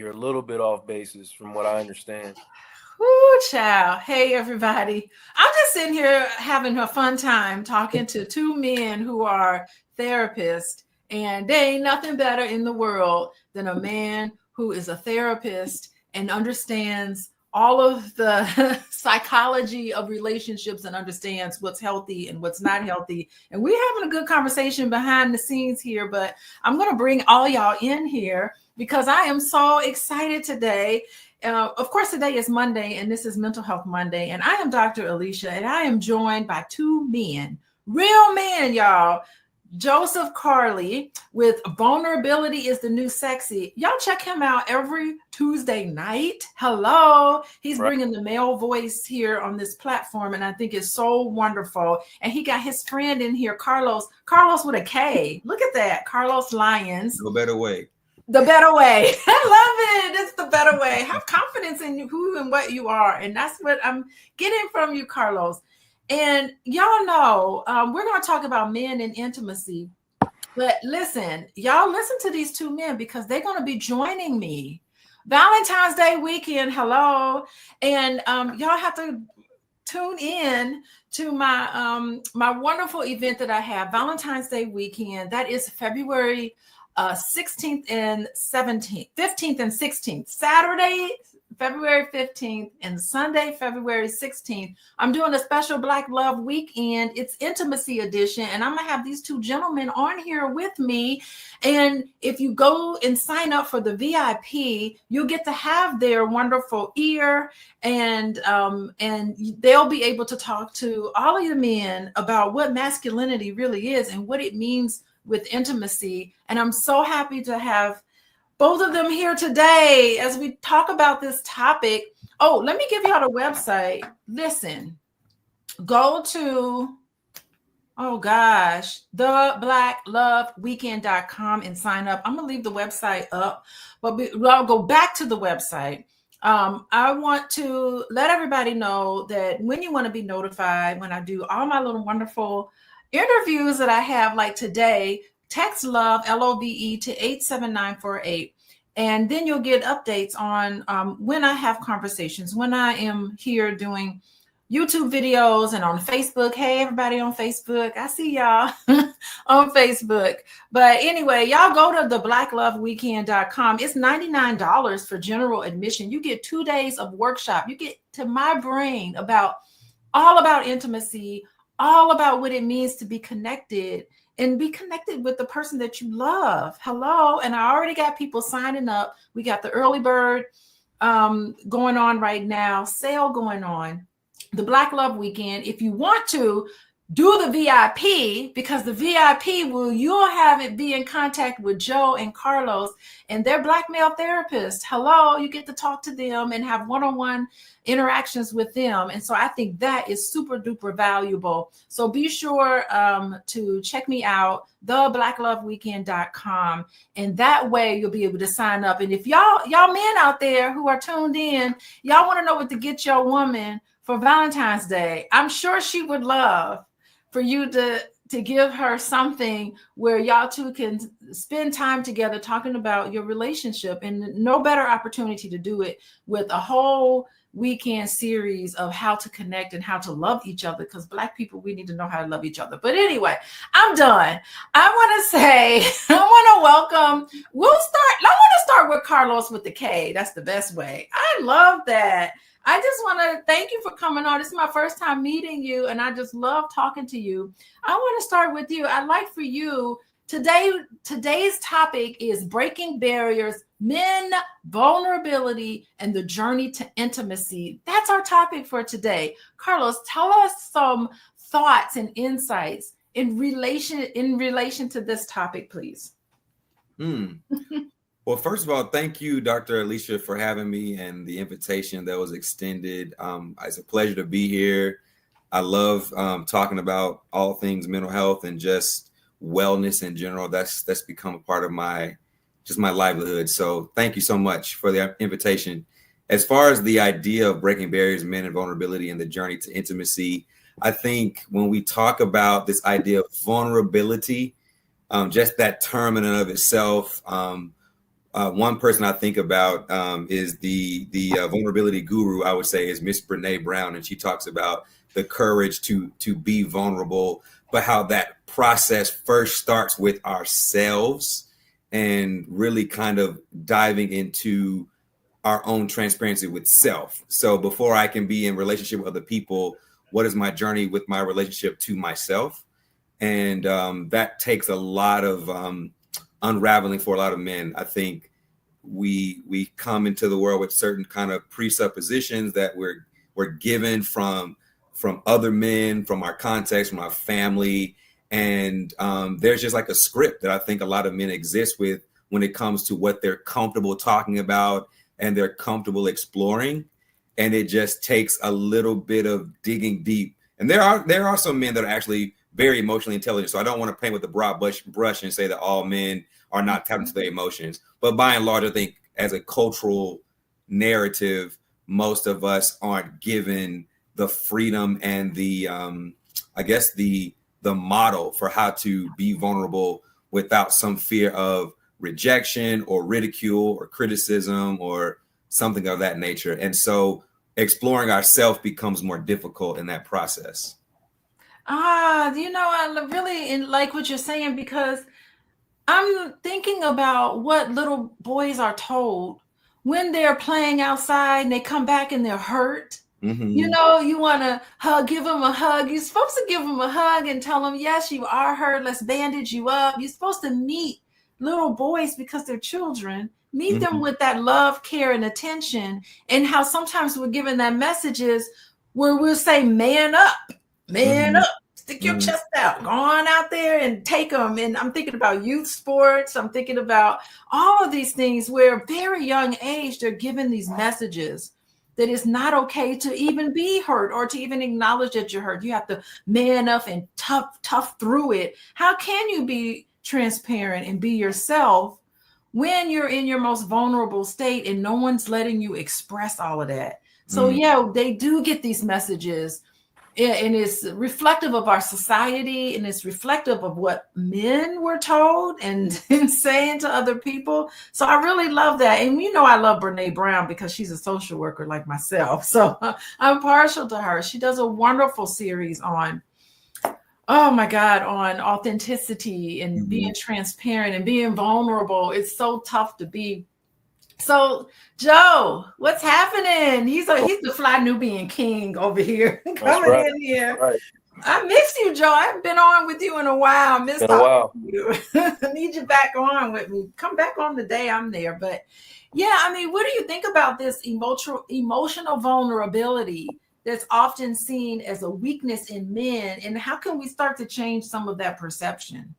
you're a little bit off basis from what I understand. Woo, child. Hey, everybody. I'm just sitting here having a fun time talking to two men who are therapists, and there ain't nothing better in the world than a man who is a therapist and understands all of the psychology of relationships and understands what's healthy and what's not healthy. And we're having a good conversation behind the scenes here, but I'm going to bring all y'all in here because I am so excited today. Of course, today is Monday, and this is Mental Health Monday, and I am Dr. Alicia, and I am joined by two men, real men, y'all. Joseph Corley with Vulnerability is the New Sexy. Y'all check him out every Tuesday night. Hello. He's bringing the male voice here on this platform, and I think it's so wonderful. And he got his friend in here, Karlos. Karlos with a K. Look at that. Karlos Lyons. No better way. The better way. I love it. It's the better way. Have confidence in who and what you are. And that's what I'm getting from you, Karlos. And y'all know, we're going to talk about men and intimacy. But listen, y'all listen to these two men because they're going to be joining me. Valentine's Day weekend, hello. And y'all have to tune in to my my wonderful event that I have, Valentine's Day weekend. That is February 16th and 17th, 15th and 16th, Saturday, February 15th and Sunday, February 16th. I'm doing a special Black Love Weekend. It's Intimacy Edition, and I'm going to have these two gentlemen on here with me. And if you go and sign up for the VIP, you'll get to have their wonderful ear, and they'll be able to talk to all of the men about what masculinity really is and what it means with intimacy. And I'm so happy to have both of them here today as we talk about this topic. Oh, let me give y'all the website. Listen, go to, theblackloveweekend.com and sign up. I'm going to leave the website up, but I'll go back to the website. I want to let everybody know that when you want to be notified, when I do all my little wonderful interviews that I have, like today, text LOVE, LOVE, to 87948. And then you'll get updates on when I have conversations, when I am here doing YouTube videos and on Facebook. Hey, everybody on Facebook. I see y'all on Facebook. But anyway, y'all go to theblackloveweekend.com. It's $99 for general admission. You get 2 days of workshop. You get to my brain all about intimacy, all about what it means to be connected and be connected with the person that you love. Hello. And I already got people signing up. We got the early bird going on right now, sale going on, the Black Love Weekend. If you want to do the VIP, because the VIP you'll have it be in contact with Joe and Karlos, and they're Black male therapists. Hello, you get to talk to them and have one-on-one interactions with them. And so I think that is super duper valuable. So be sure to check me out, theblackloveweekend.com. And that way you'll be able to sign up. And if y'all men out there who are tuned in, y'all want to know what to get your woman for Valentine's Day, I'm sure she would love for you to give her something where y'all two can spend time together talking about your relationship. And no better opportunity to do it with a whole weekend series of how to connect and how to love each other, because Black people, we need to know how to love each other. But anyway, I'm done. I want to welcome, I want to start with Karlos with the K. That's the best way. I love that. I just want to thank you for coming on. This is my first time meeting you, and I just love talking to you. I want to start with you. I'd like for you, today's topic is breaking barriers, men, vulnerability, and the journey to intimacy. That's our topic for today. Karlos, tell us some thoughts and insights in relation to this topic, please. Well, first of all, thank you, Dr. Alicia, for having me and the invitation that was extended. It's a pleasure to be here. I love talking about all things mental health and just wellness in general. That's become a part of my livelihood. So thank you so much for the invitation. As far as the idea of breaking barriers, men and vulnerability, and the journey to intimacy, I think when we talk about this idea of vulnerability, just that term in and of itself, One person I think about is the vulnerability guru. I would say is Miss Brene Brown, and she talks about the courage to be vulnerable, but how that process first starts with ourselves and really kind of diving into our own transparency with self. So before I can be in relationship with other people, what is my journey with my relationship to myself? And that takes a lot of unraveling for a lot of men. I think we come into the world with certain kind of presuppositions that we're given from other men, from our context, from our family, and there's just like a script that I think a lot of men exist with when it comes to what they're comfortable talking about and they're comfortable exploring, and it just takes a little bit of digging deep. And there are some men that are actually very emotionally intelligent. So I don't want to paint with a broad brush and say that all men are not tapped into their emotions. But by and large, I think as a cultural narrative, most of us aren't given the freedom and the I guess the model for how to be vulnerable without some fear of rejection or ridicule or criticism or something of that nature. And so exploring ourselves becomes more difficult in that process. I really like what you're saying, because I'm thinking about what little boys are told when they're playing outside and they come back and they're hurt. Mm-hmm. You want to give them a hug. You're supposed to give them a hug and tell them, yes, you are hurt. Let's bandage you up. You're supposed to meet little boys, because they're children. Meet them with that love, care, and attention. And how sometimes we're given that messages where we'll say, man up, man up. Stick your chest out. Go on out there and take them. And I'm thinking about youth sports. I'm thinking about all of these things where very young age, they're given these messages that it's not okay to even be hurt or to even acknowledge that you're hurt. You have to man up and tough through it. How can you be transparent and be yourself when you're in your most vulnerable state and no one's letting you express all of that? So yeah, they do get these messages, and it's reflective of our society, and it's reflective of what men were told and saying to other people. So I really love that. And I love Brene Brown because she's a social worker like myself. So I'm partial to her. She does a wonderful series on, oh my God, on authenticity and being transparent and being vulnerable. It's so tough to be. So, Joe, what's happening? He's the Fly Nubian king over here. Coming in here. Right. I miss you, Joe. I haven't been on with you in a while. I miss talking to you. I need you back on with me. Come back on the day I'm there. But yeah, what do you think about this emotional vulnerability that's often seen as a weakness in men? And how can we start to change some of that perception?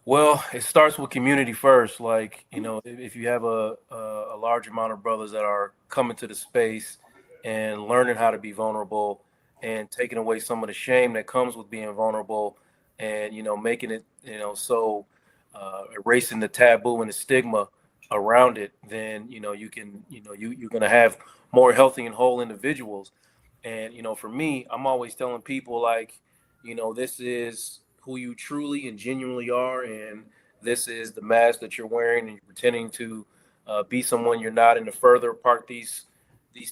Well, it starts with community first. Like, if you have a large amount of brothers that are coming to the space and learning how to be vulnerable and taking away some of the shame that comes with being vulnerable and, making it, so erasing the taboo and the stigma around it, then, you can, you're going to have more healthy and whole individuals. And, for me, I'm always telling people, like, this is who you truly and genuinely are, and this is the mask that you're wearing, and you're pretending to be someone you're not. And the further apart these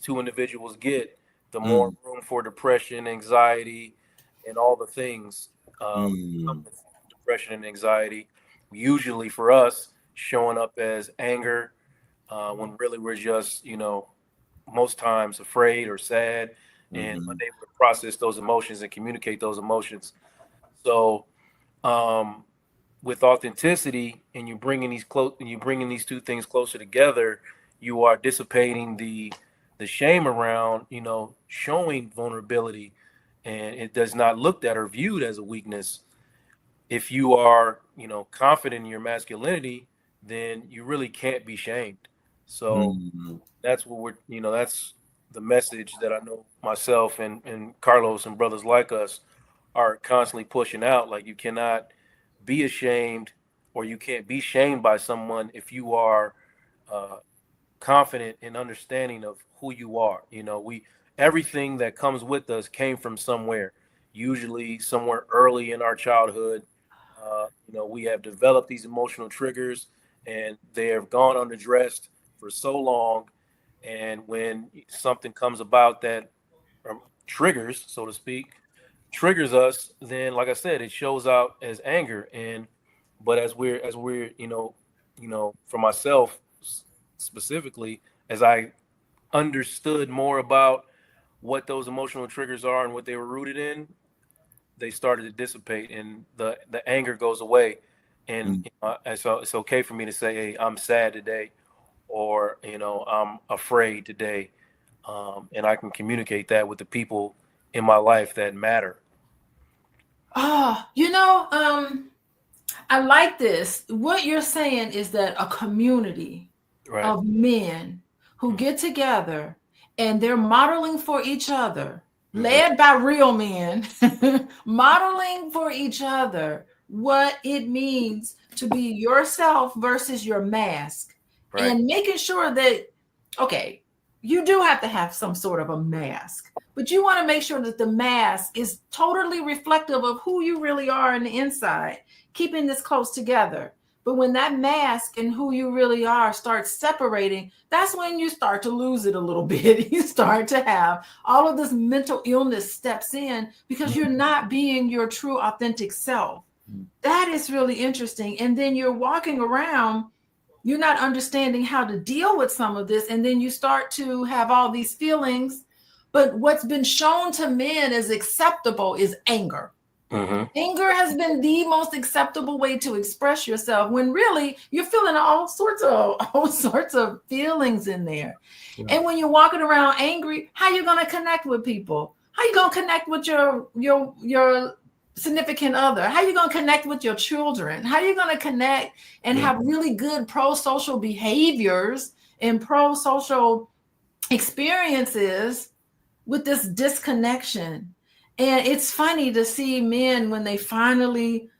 two individuals get, the more room for depression, anxiety, and all the things depression and anxiety. Usually for us, showing up as anger when really we're just, most times afraid or sad and unable to process those emotions and communicate those emotions. So, with authenticity, and you bringing these two things closer together, you are dissipating the shame around, showing vulnerability, and it does not looked at or viewed as a weakness. If you are, confident in your masculinity, then you really can't be shamed. So that's what that's the message that I know myself and Karlos and brothers like us are constantly pushing out. Like, you cannot be ashamed, or you can't be shamed by someone if you are confident and understanding of who you are. Everything that comes with us came from somewhere, usually somewhere early in our childhood. We have developed these emotional triggers, and they have gone underdressed for so long. And when something comes about that triggers, so to speak, triggers us, then like I said, it shows out as anger. And but as we're for myself specifically, as I understood more about what those emotional triggers are and what they were rooted in, they started to dissipate, and the anger goes away. And so it's okay for me to say, hey, I'm sad today, or I'm afraid today, and I can communicate that with the people in my life that matter. Oh, I like this. What you're saying is that a community Right. of men who get together and they're modeling for each other, led by real men, modeling for each other what it means to be yourself versus your mask, Right. and making sure that, okay, you do have to have some sort of a mask, but you want to make sure that the mask is totally reflective of who you really are on the inside, keeping this close together. But when that mask and who you really are starts separating, that's when you start to lose it a little bit. You start to have all of this mental illness steps in because you're not being your true authentic self. That is really interesting. And then you're walking around, you're not understanding how to deal with some of this. And then you start to have all these feelings. But what's been shown to men as acceptable is anger. Anger has been the most acceptable way to express yourself, when really you're feeling all sorts of feelings in there. Yeah. And when you're walking around angry, how you going to connect with people? How you going to connect with your significant other? How you going to connect with your children? How you going to connect and have really good pro-social behaviors and pro-social experiences with this disconnection? And it's funny to see men when they finally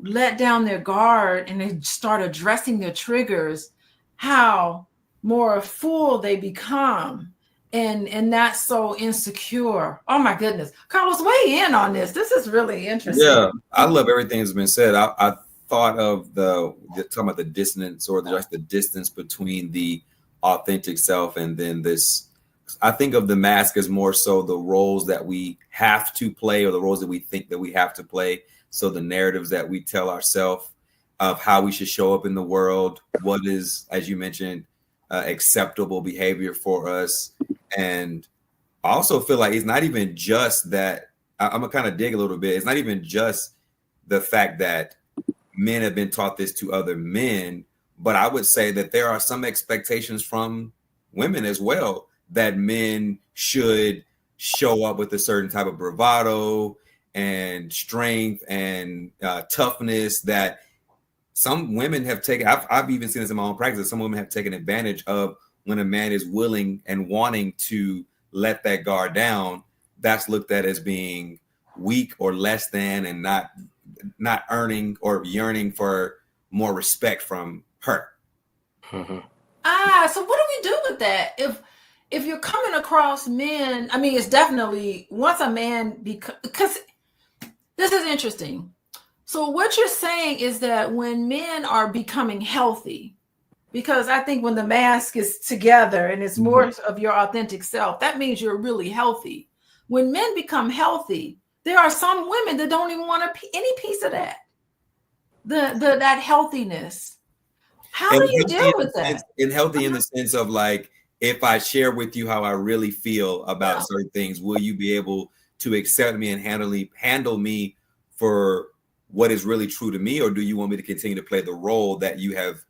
let down their guard and they start addressing their triggers, how more full they become and not so insecure. Oh my goodness. Karlos, weigh in on this. This is really interesting. Yeah, I love everything that's been said. I thought of talking about the dissonance, or just the distance between the authentic self and then this. I think of the mask as more so the roles that we have to play, or the roles that we think that we have to play. So the narratives that we tell ourselves of how we should show up in the world, what is, as you mentioned, acceptable behavior for us. And I also feel like it's not even just that. I'm gonna kind of dig a little bit. It's not even just the fact that men have been taught this to other men, but I would say that there are some expectations from women as well, that men should show up with a certain type of bravado and strength and toughness that some women have taken. I've even seen this in my own practice. Some women have taken advantage of when a man is willing and wanting to let that guard down. That's looked at as being weak or less than, and not earning or yearning for more respect from her. So what do we do with that? If you're coming across men, I mean, it's definitely once a man, because this is interesting. So what you're saying is that when men are becoming healthy, because I think when the mask is together and it's more of your authentic self, that means you're really healthy. When men become healthy, there are some women that don't even want any piece of that, that healthiness. How do you deal with that? And healthy in the sense of, like, if I share with you how I really feel about certain things, will you be able to accept me and handle me for what is really true to me? Or do you want me to continue to play the role that you have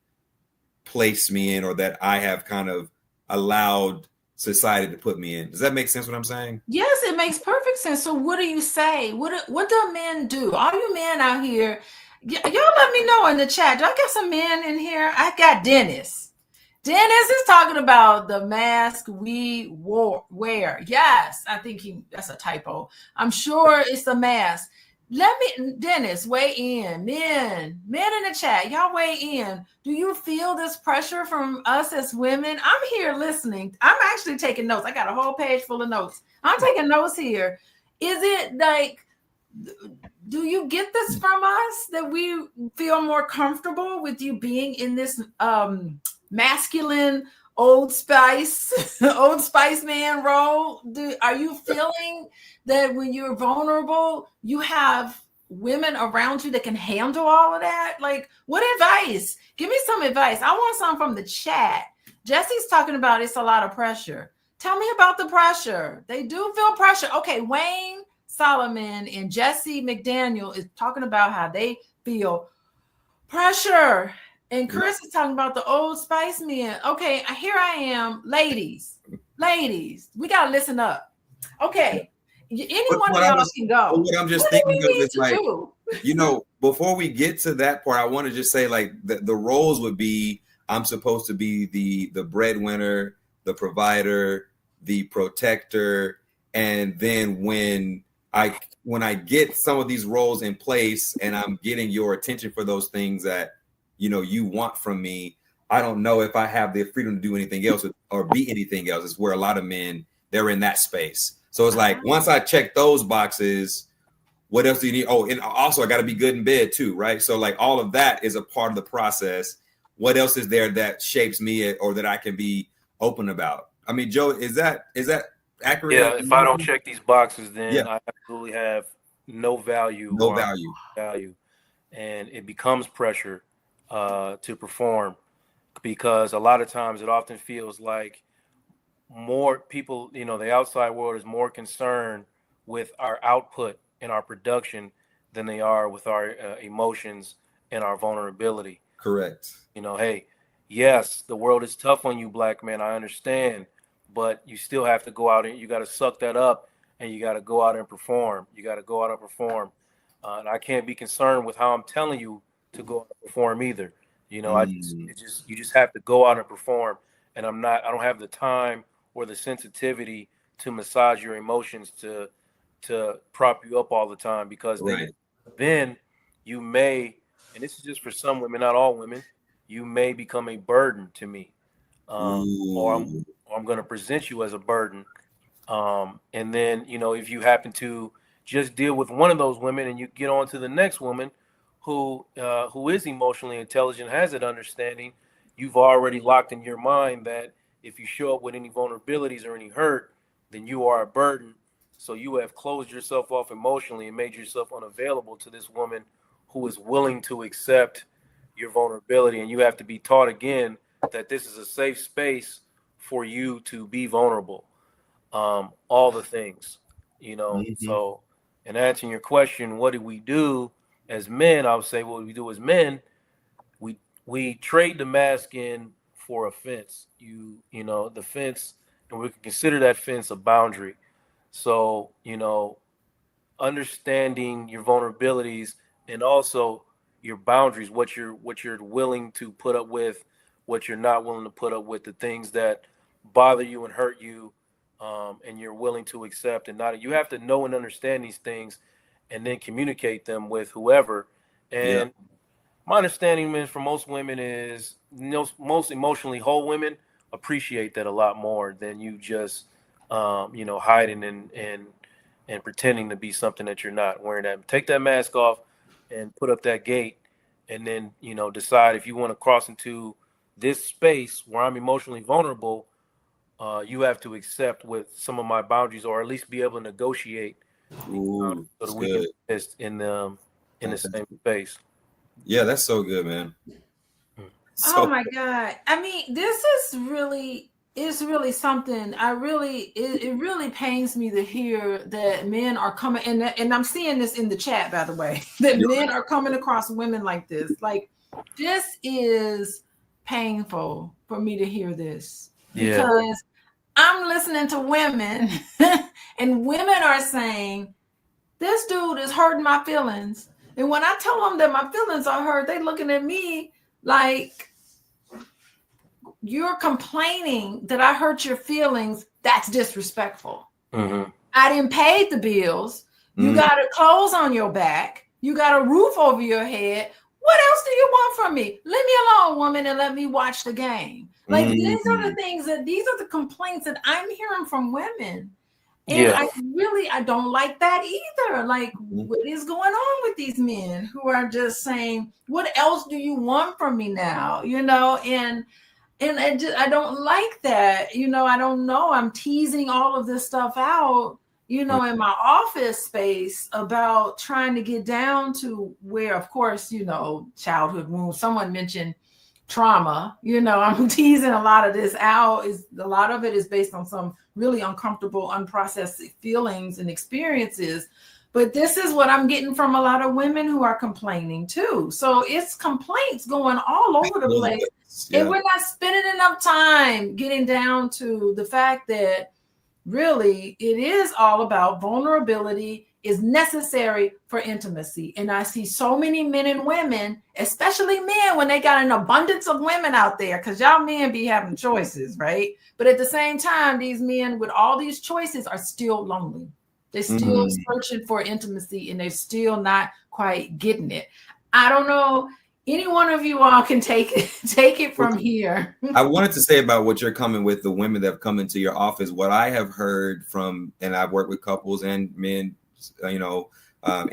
placed me in, or that I have kind of allowed society to put me in? Does that make sense what I'm saying? Yes, it makes perfect sense. So what do you say? What do men do? All you men out here, y'all let me know in the chat. Do I got some men in here? I got Dennis. Dennis is talking about the mask we wear. Yes, I think that's a typo. I'm sure it's the mask. Dennis, weigh in. Men in the chat, y'all weigh in. Do you feel this pressure from us as women? I'm here listening. I'm actually taking notes. I got a whole page full of notes. I'm taking notes here. Is it like do you get this from us, that we feel more comfortable with you being in this masculine Old Spice Old Spice man role? Are you feeling that when you're vulnerable, you have women around you that can handle all of that? Like, what advice? Give me some advice. I want some from the chat. Jesse's talking about it's a lot of pressure. Tell me about the pressure. They do feel pressure. Okay, Wayne Solomon and Jesse McDaniel is talking about how they feel pressure. And Chris is talking about the Old Spice men. Okay, here I am. Ladies, we got to listen up. Okay, any one of y'all can go. What I'm just thinking of is like, you know, before we get to that part, I want to just say like the roles would be, I'm supposed to be the breadwinner, the provider, the protector, and then when I get some of these roles in place and I'm getting your attention for those things that, you know, you want from me, I don't know if I have the freedom to do anything else or be anything else. It's where a lot of men, they're in that space. So it's like, once I check those boxes, what else do you need? Oh, and also I got to be good in bed too, right? So like all of that is a part of the process. What else is there that shapes me or that I can be open about? I mean, Joe, is that accurate? Yeah, if I don't check these boxes, then I absolutely have no value. And it becomes pressure to perform, because a lot of times it often feels like more people, you know, the outside world is more concerned with our output and our production than they are with our emotions and our vulnerability. Correct. You know, hey, yes, the world is tough on you, black men. I understand, but you still have to go out and you got to suck that up, and you got to go out and perform. And I can't be concerned with how I'm telling you to go out and perform either. You know, you just have to go out and perform. And I don't have the time or the sensitivity to massage your emotions to prop you up all the time, because then you may, and this is just for some women, not all women, you may become a burden to me, or I'm going to present you as a burden. And then, you know, if you happen to just deal with one of those women and you get on to the next woman who is emotionally intelligent, has that understanding, you've already locked in your mind that if you show up with any vulnerabilities or any hurt, then you are a burden. So you have closed yourself off emotionally and made yourself unavailable to this woman who is willing to accept your vulnerability. And you have to be taught again that this is a safe space for you to be vulnerable. All the things, you know. So, in answering your question, what do we do as men? I would say what we do as men, we trade the mask in for a fence. You know, the fence, and we can consider that fence a boundary. So, you know, understanding your vulnerabilities and also your boundaries, what you're willing to put up with, what you're not willing to put up with, the things that bother you and hurt you, and you're willing to accept and not. You have to know and understand these things, and then communicate them with whoever. And my understanding is, for most women, is most emotionally whole women appreciate that a lot more than you just you know, hiding and pretending to be something that you're not. Wearing that, take that mask off and put up that gate, and then, you know, decide if you want to cross into this space where I'm emotionally vulnerable. You have to accept with some of my boundaries, or at least be able to negotiate, so that we can exist in the same space. Yeah, that's so good, man. Oh my God. I mean, this is really something. It really pains me to hear that men are coming, and I'm seeing this in the chat, by the way, that men are coming across women like this. Like, this is painful for me to hear this, because I'm listening to women and women are saying, this dude is hurting my feelings. And when I tell them that my feelings are hurt, they looking at me like, you're complaining that I hurt your feelings. That's disrespectful. I didn't pay the bills. You got clothes on your back. You got a roof over your head. What else do you want from me? Leave me alone, woman, and let me watch the game. Like, these are the things these are the complaints that I'm hearing from women. And Yeah. I don't like that either. Like, Mhm. what is going on with these men who are just saying, what else do you want from me now? And I don't like that. I don't know. I'm teasing all of this stuff out, in my office space about trying to get down to where, of course, childhood wounds. Someone mentioned trauma. I'm teasing a lot of this out. A lot of it is based on some really uncomfortable, unprocessed feelings and experiences. But this is what I'm getting from a lot of women who are complaining too. So it's complaints going all over the place. Yeah. And we're not spending enough time getting down to the fact that really it is all about vulnerability is necessary for intimacy. And I see so many men and women, especially men, when they got an abundance of women out there, because y'all men be having choices, right? But at the same time, these men with all these choices are still lonely. They're still searching for intimacy and they're still not quite getting it. I don't know. Any one of you all can take it from here. I wanted to say about what you're coming with, the women that have come into your office. What I have heard from, and I've worked with couples and men,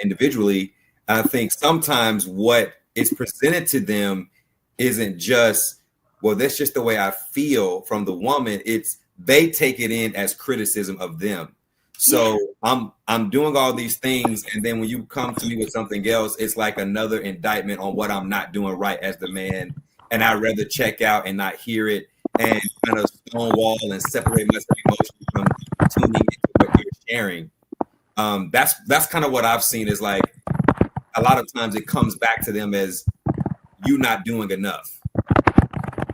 individually, I think sometimes what is presented to them isn't just, well, that's just the way I feel from the woman. It's they take it in as criticism of them. So I'm doing all these things, and then when you come to me with something else, it's like another indictment on what I'm not doing right as the man, and I'd rather check out and not hear it and kind of stonewall and separate myself emotionally from tuning into what you're sharing. That's kind of what I've seen is like a lot of times it comes back to them as you not doing enough.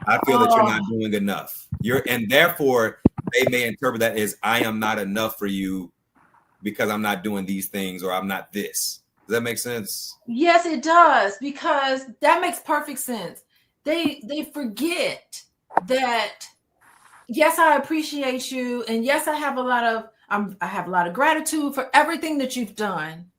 I feel that you're not doing enough. And therefore they may interpret that as I am not enough for you because I'm not doing these things or I'm not this. Does that make sense? Yes, it does, because that makes perfect sense. They forget that, yes, I appreciate you, and yes, I have a lot of gratitude for everything that you've done,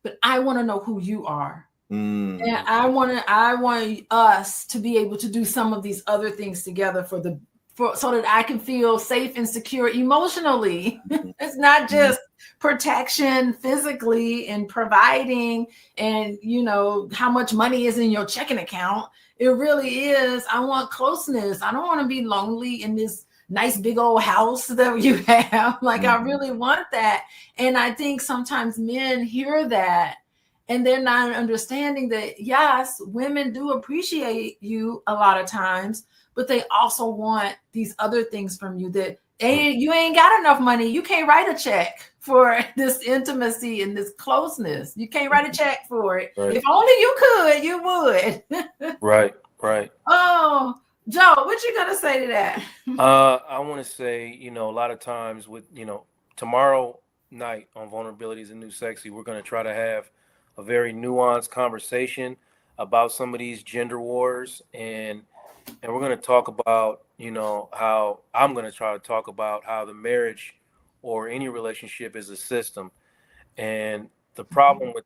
but I want to know who you are. And I want us to be able to do some of these other things together so that I can feel safe and secure emotionally. It's not just protection physically and providing and, how much money is in your checking account. It really is. I want closeness. I don't want to be lonely in this nice big old house that you have. Like, I really want that. And I think sometimes men hear that and they're not understanding that, yes, women do appreciate you a lot of times, but they also want these other things from you that you ain't got enough money. You can't write a check for this intimacy and this closeness. You can't write a check for it. Right. If only you could, you would. Right. Oh, Joe, what you gonna say to that? I want to say, a lot of times with, tomorrow night on Vulnerabilities and New Sexy, we're going to try to have a very nuanced conversation about some of these gender wars, and we're going to talk about, how I'm going to try to talk about how the marriage or any relationship is a system. And the problem with,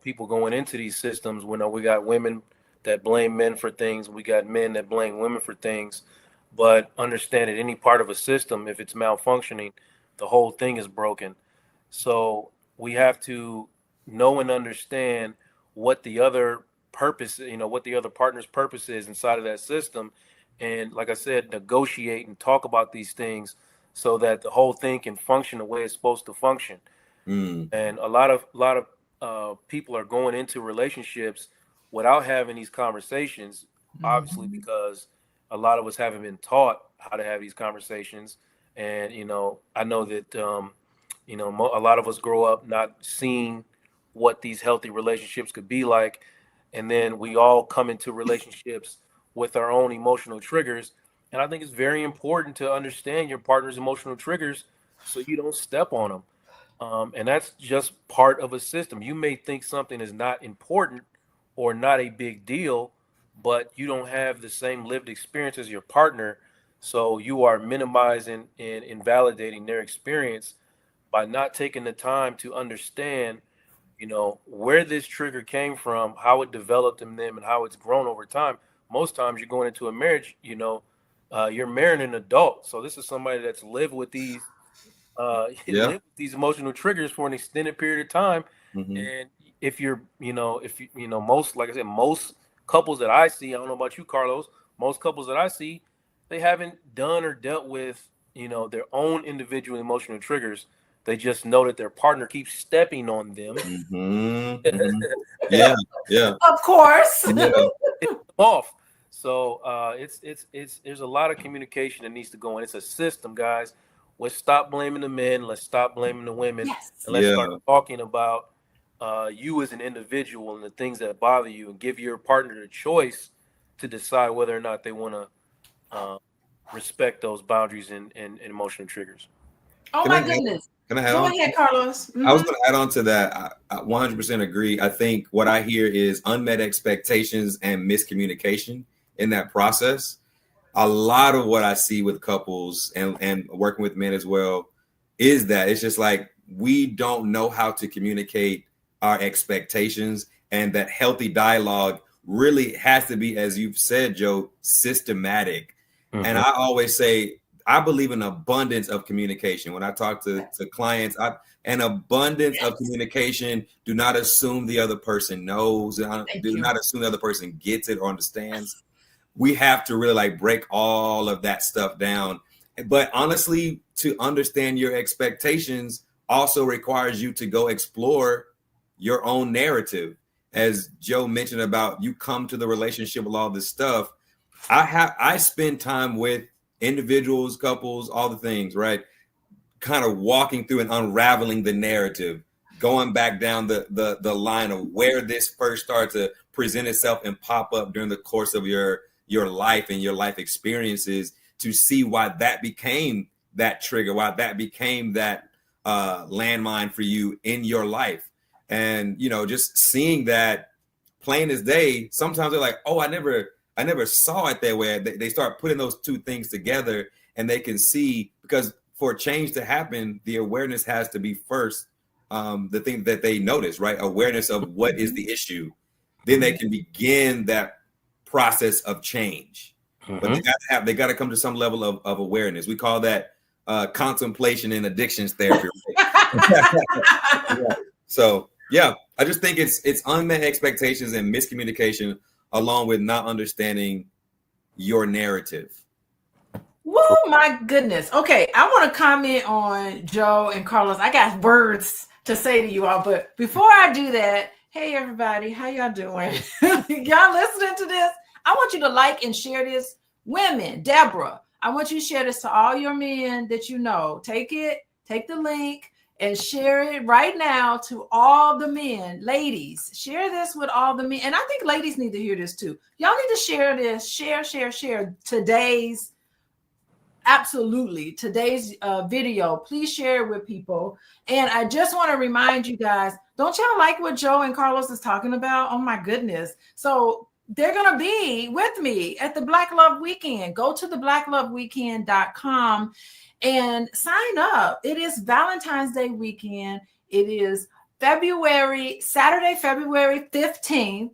people going into these systems, we got women that blame men for things, we got men that blame women for things, but understand that any part of a system, if it's malfunctioning, the whole thing is broken. So we have to know and understand what the other purpose, what the other partner's purpose is inside of that system. And like I said, negotiate and talk about these things so that the whole thing can function the way it's supposed to function. And a lot of people are going into relationships without having these conversations, obviously, because a lot of us haven't been taught how to have these conversations. And, I know that, a lot of us grow up not seeing what these healthy relationships could be like. And then we all come into relationships with our own emotional triggers. And I think it's very important to understand your partner's emotional triggers so you don't step on them. And that's just part of a system. You may think something is not important or not a big deal, but you don't have the same lived experience as your partner. So you are minimizing and invalidating their experience by not taking the time to understand, where this trigger came from, how it developed in them, and how it's grown over time. Most times you're going into a marriage, you're marrying an adult. So this is somebody that's lived with these Yeah. live with these emotional triggers for an extended period of time. Mm-hmm. And if you're, if you know, most, like I said, most couples that I see, I don't know about you, Carlos, most couples that I see, they haven't done or dealt with, their own individual emotional triggers. They just know that their partner keeps stepping on them. Mm-hmm. Mm-hmm. Yeah. Yeah. Of course. Yeah. Off. So it's there's a lot of communication that needs to go in. It's a system, guys. Let's stop blaming the men. Let's stop blaming the women, Yes. and let's Yeah. start talking about you as an individual and the things that bother you, and give your partner the choice to decide whether or not they want to respect those boundaries and emotional triggers. Oh Can I my add, goodness. can I add Go on? ahead, Carlos. I was going to add on to that. I 100% agree. I think what I hear is unmet expectations and miscommunication in that process. A lot of what I see with couples and working with men as well is that it's just like we don't know how to communicate our expectations, and that healthy dialogue really has to be, as you've said, Joe, systematic. Mm-hmm. And I always say I believe in abundance of communication. When I talk to clients, an abundance of communication. Do not assume the other person knows. Do not assume the other person gets it or understands. We have to really like break all of that stuff down. But honestly, to understand your expectations also requires you to go explore your own narrative. As Joe mentioned about, you come to the relationship with all this stuff. I spend time with individuals, couples, all the things, right? Kind of walking through and unraveling the narrative, going back down the line of where this first started to present itself and pop up during the course of your life and your life experiences, to see why that became that trigger, why that became that landmine for you in your life. And, just seeing that plain as day, sometimes they're like, oh, I never saw it that way. They start putting those two things together, and they can see, because for change to happen, the awareness has to be first, the thing that they notice, right? Awareness of what is the issue. Then they can begin that process of change. Mm-hmm. But they got to come to some level of awareness. We call that contemplation in addictions therapy. Right? So yeah, I just think it's unmet expectations and miscommunication, along with not understanding your narrative. Whoa, my goodness. Okay, I want to comment on Joe and Carlos. I got words to say to you all, but before I do that, hey everybody, how y'all doing? Y'all listening to this? I want you to like and share this. Women, Deborah, I want you to share this to all your men that you know. Take the link and share it right now to all the men. Ladies, share this with all the men. And I think ladies need to hear this too. Y'all need to share this. Share today's video. Please share it with people. And I just want to remind you guys, don't y'all like what Joe and Carlos is talking about? Oh my goodness. So they're going to be with me at the Black Love Weekend. Go to the blackloveweekend.com and sign up. It is Valentine's Day weekend. It is Saturday, February 15th.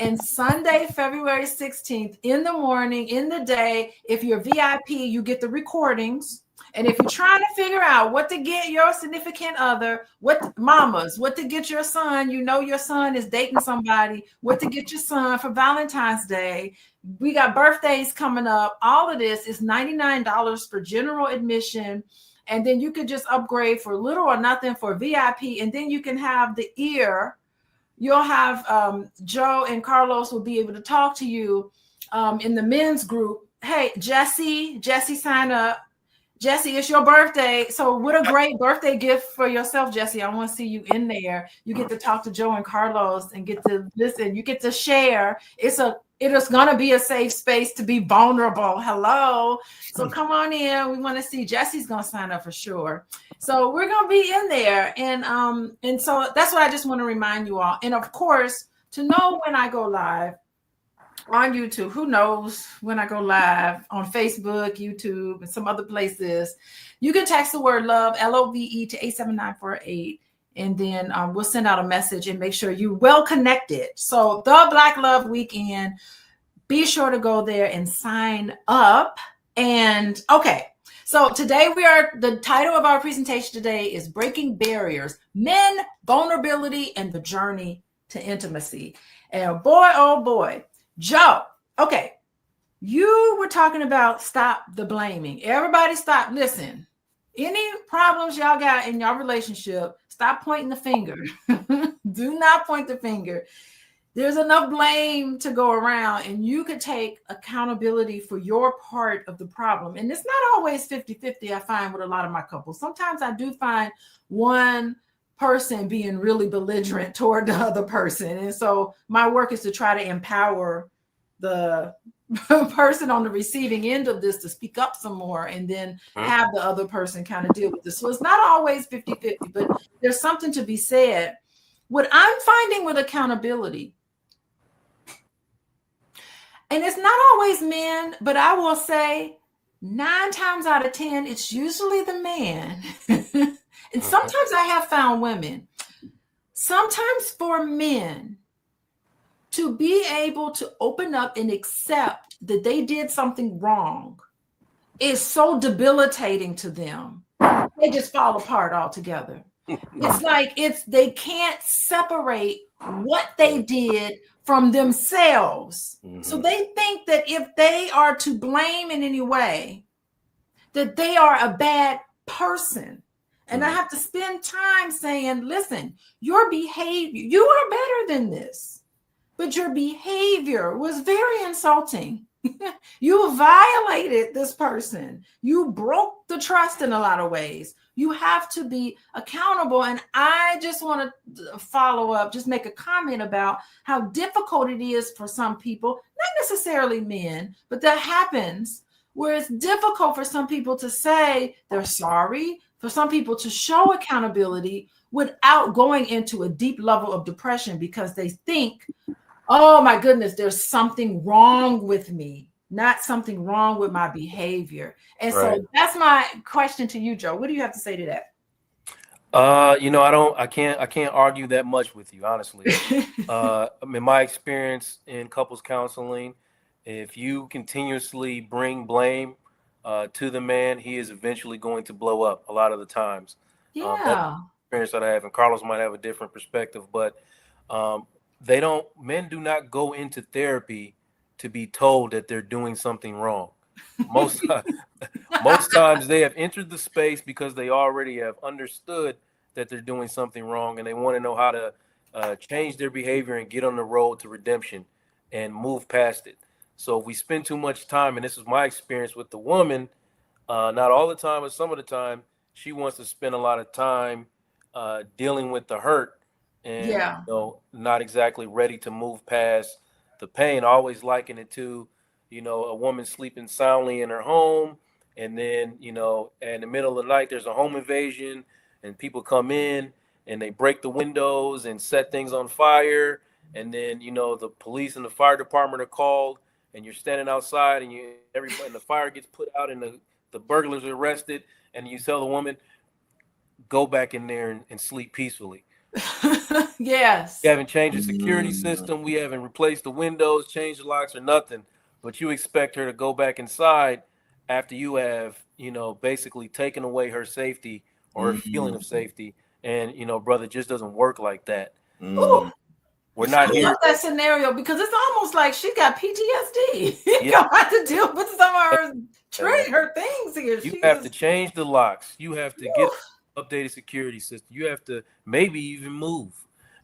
And Sunday, February 16th in the morning, in the day. If you're VIP, you get the recordings. And if you're trying to figure out what to get your significant other, what to get your son, your son is dating somebody, what to get your son for Valentine's Day. We got birthdays coming up. All of this is $99 for general admission. And then you could just upgrade for little or nothing for VIP. And then you can have the ear. You'll have Joe and Carlos will be able to talk to you in the men's group. Hey, Jesse, sign up. Jesse, it's your birthday. So what a great birthday gift for yourself, Jesse. I want to see you in there. You get to talk to Joe and Carlos and get to listen. You get to share. It is going to be a safe space to be vulnerable. Hello. So come on in. We want to see. Jesse's going to sign up for sure. So we're going to be in there. And so that's what I just want to remind you all. And of course, to know when I go live on YouTube, who knows when I go live on Facebook, YouTube, and some other places, you can text the word love, LOVE, to 87948. And then we'll send out a message and make sure you're well connected. So the Black Love Weekend, be sure to go there and sign up. And okay, So today the title of our presentation today is Breaking Barriers, Men, Vulnerability, and the Journey to Intimacy. And boy, oh boy, Joe, okay, you were talking about stop the blaming. Everybody stop, listen. Any problems y'all got in your relationship, stop pointing the finger. Do not point the finger. There's enough blame to go around, and you could take accountability for your part of the problem. And it's not always 50-50, I find, with a lot of my couples. Sometimes I do find one person being really belligerent toward the other person. And so my work is to try to empower the person on the receiving end of this to speak up some more, and then have the other person kind of deal with this. So it's not always 50-50, but there's something to be said. What I'm finding with accountability, and it's not always men, but I will say 9 times out of 10, it's usually the man. And sometimes I have found women. Sometimes for men to be able to open up and accept that they did something wrong is so debilitating to them. They just fall apart altogether. It's like they can't separate what they did from themselves. So they think that if they are to blame in any way, that they are a bad person. And I have to spend time saying, listen, your behavior, you are better than this, but your behavior was very insulting. You violated this person. You broke the trust in a lot of ways. You have to be accountable. And I just want to follow up, just make a comment about how difficult it is for some people, not necessarily men, but that happens where it's difficult for some people to say they're sorry, for some people to show accountability without going into a deep level of depression because they think, oh my goodness, there's something wrong with me, not something wrong with my behavior. And so that's my question to you, Joe. What do you have to say to that? I can't argue that much with you, honestly. In my experience in couples counseling, if you continuously bring blame to the man, he is eventually going to blow up a lot of the times. Yeah. That's the experience that I have, and Karlos might have a different perspective, but men do not go into therapy to be told that they're doing something wrong. Most times they have entered the space because they already have understood that they're doing something wrong, and they want to know how to change their behavior and get on the road to redemption and move past it. So if we spend too much time, and this is my experience with the woman, not all the time, but some of the time, she wants to spend a lot of time dealing with the hurt and not exactly ready to move past the pain. I always liken it to, a woman sleeping soundly in her home, and then, in the middle of the night, there's a home invasion, and people come in and they break the windows and set things on fire. And then, the police and the fire department are called, and you're standing outside, and and the fire gets put out, and the burglars are arrested, and you tell the woman, go back in there and sleep peacefully. Yes. We haven't changed the security system. We haven't replaced the windows, changed the locks, or nothing. But you expect her to go back inside after you have, basically taken away her safety or her feeling of safety. And, brother, it just doesn't work like that. We're not here. I love that scenario because it's almost like she got PTSD. You don't have to deal with some of her things here. You have to change the locks. You have to get updated security system. You have to maybe even move.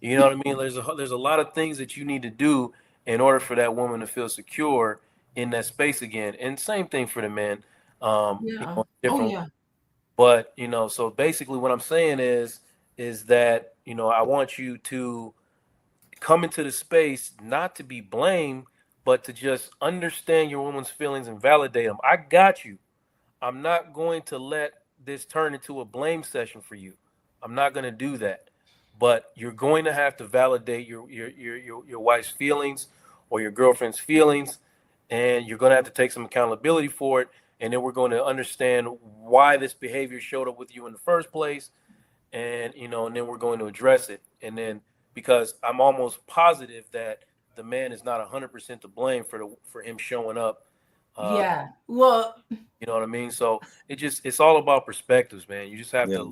You know what I mean? There's a lot of things that you need to do in order for that woman to feel secure in that space again. And same thing for the men. But so basically what I'm saying is that I want you to come into the space not to be blamed, but to just understand your woman's feelings and validate them. I got you. I'm not going to let this turn into a blame session for you. I'm not going to do that. But you're going to have to validate your wife's feelings or your girlfriend's feelings, and you're going to have to take some accountability for it. And then we're going to understand why this behavior showed up with you in the first place, and and then we're going to address it. And then because I'm almost positive that the man is not 100% to blame for him showing up Yeah. Well, You know what I mean? So it's all about perspectives, man. You just have Yeah.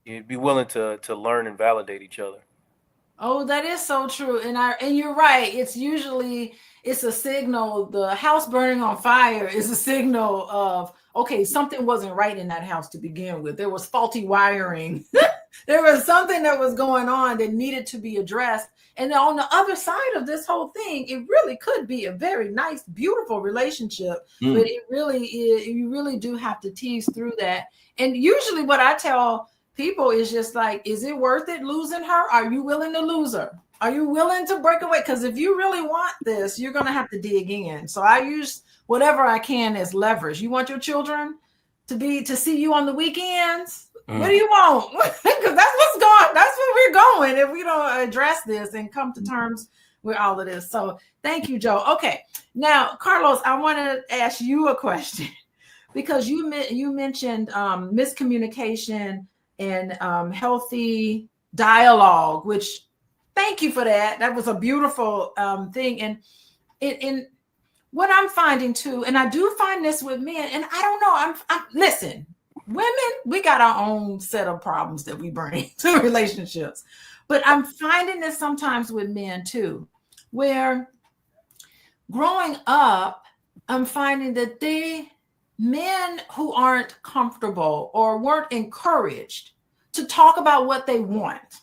to be willing to learn and validate each other. oh, that is so true. And you're right. It's a signal. The house burning on fire is a signal of, okay, something wasn't right in that house to begin with. There was faulty wiring. There was something that was going on that needed to be addressed. And on the other side of this whole thing, it really could be a very nice, beautiful relationship. But it really is, you really do have to tease through that. And usually what I tell people is just like, is it worth it losing her? Are you willing to lose her? Are you willing to break away? Because if you really want this, you're going to have to dig in. So I use whatever I can as leverage. You want your children to see you on the weekends? What do you want? Because that's where we're going if we don't address this and come to terms with all of this. So thank you, Joe. Okay. Now, Karlos, I want to ask you a question because you mentioned miscommunication and healthy dialogue, which thank you for that. That was a beautiful thing. And in what I'm finding too, and I do find this with men, and I don't know, I'm listen, women, we got our own set of problems that we bring to relationships. But I'm finding this sometimes with men too, where growing up, I'm finding that men who aren't comfortable or weren't encouraged to talk about what they want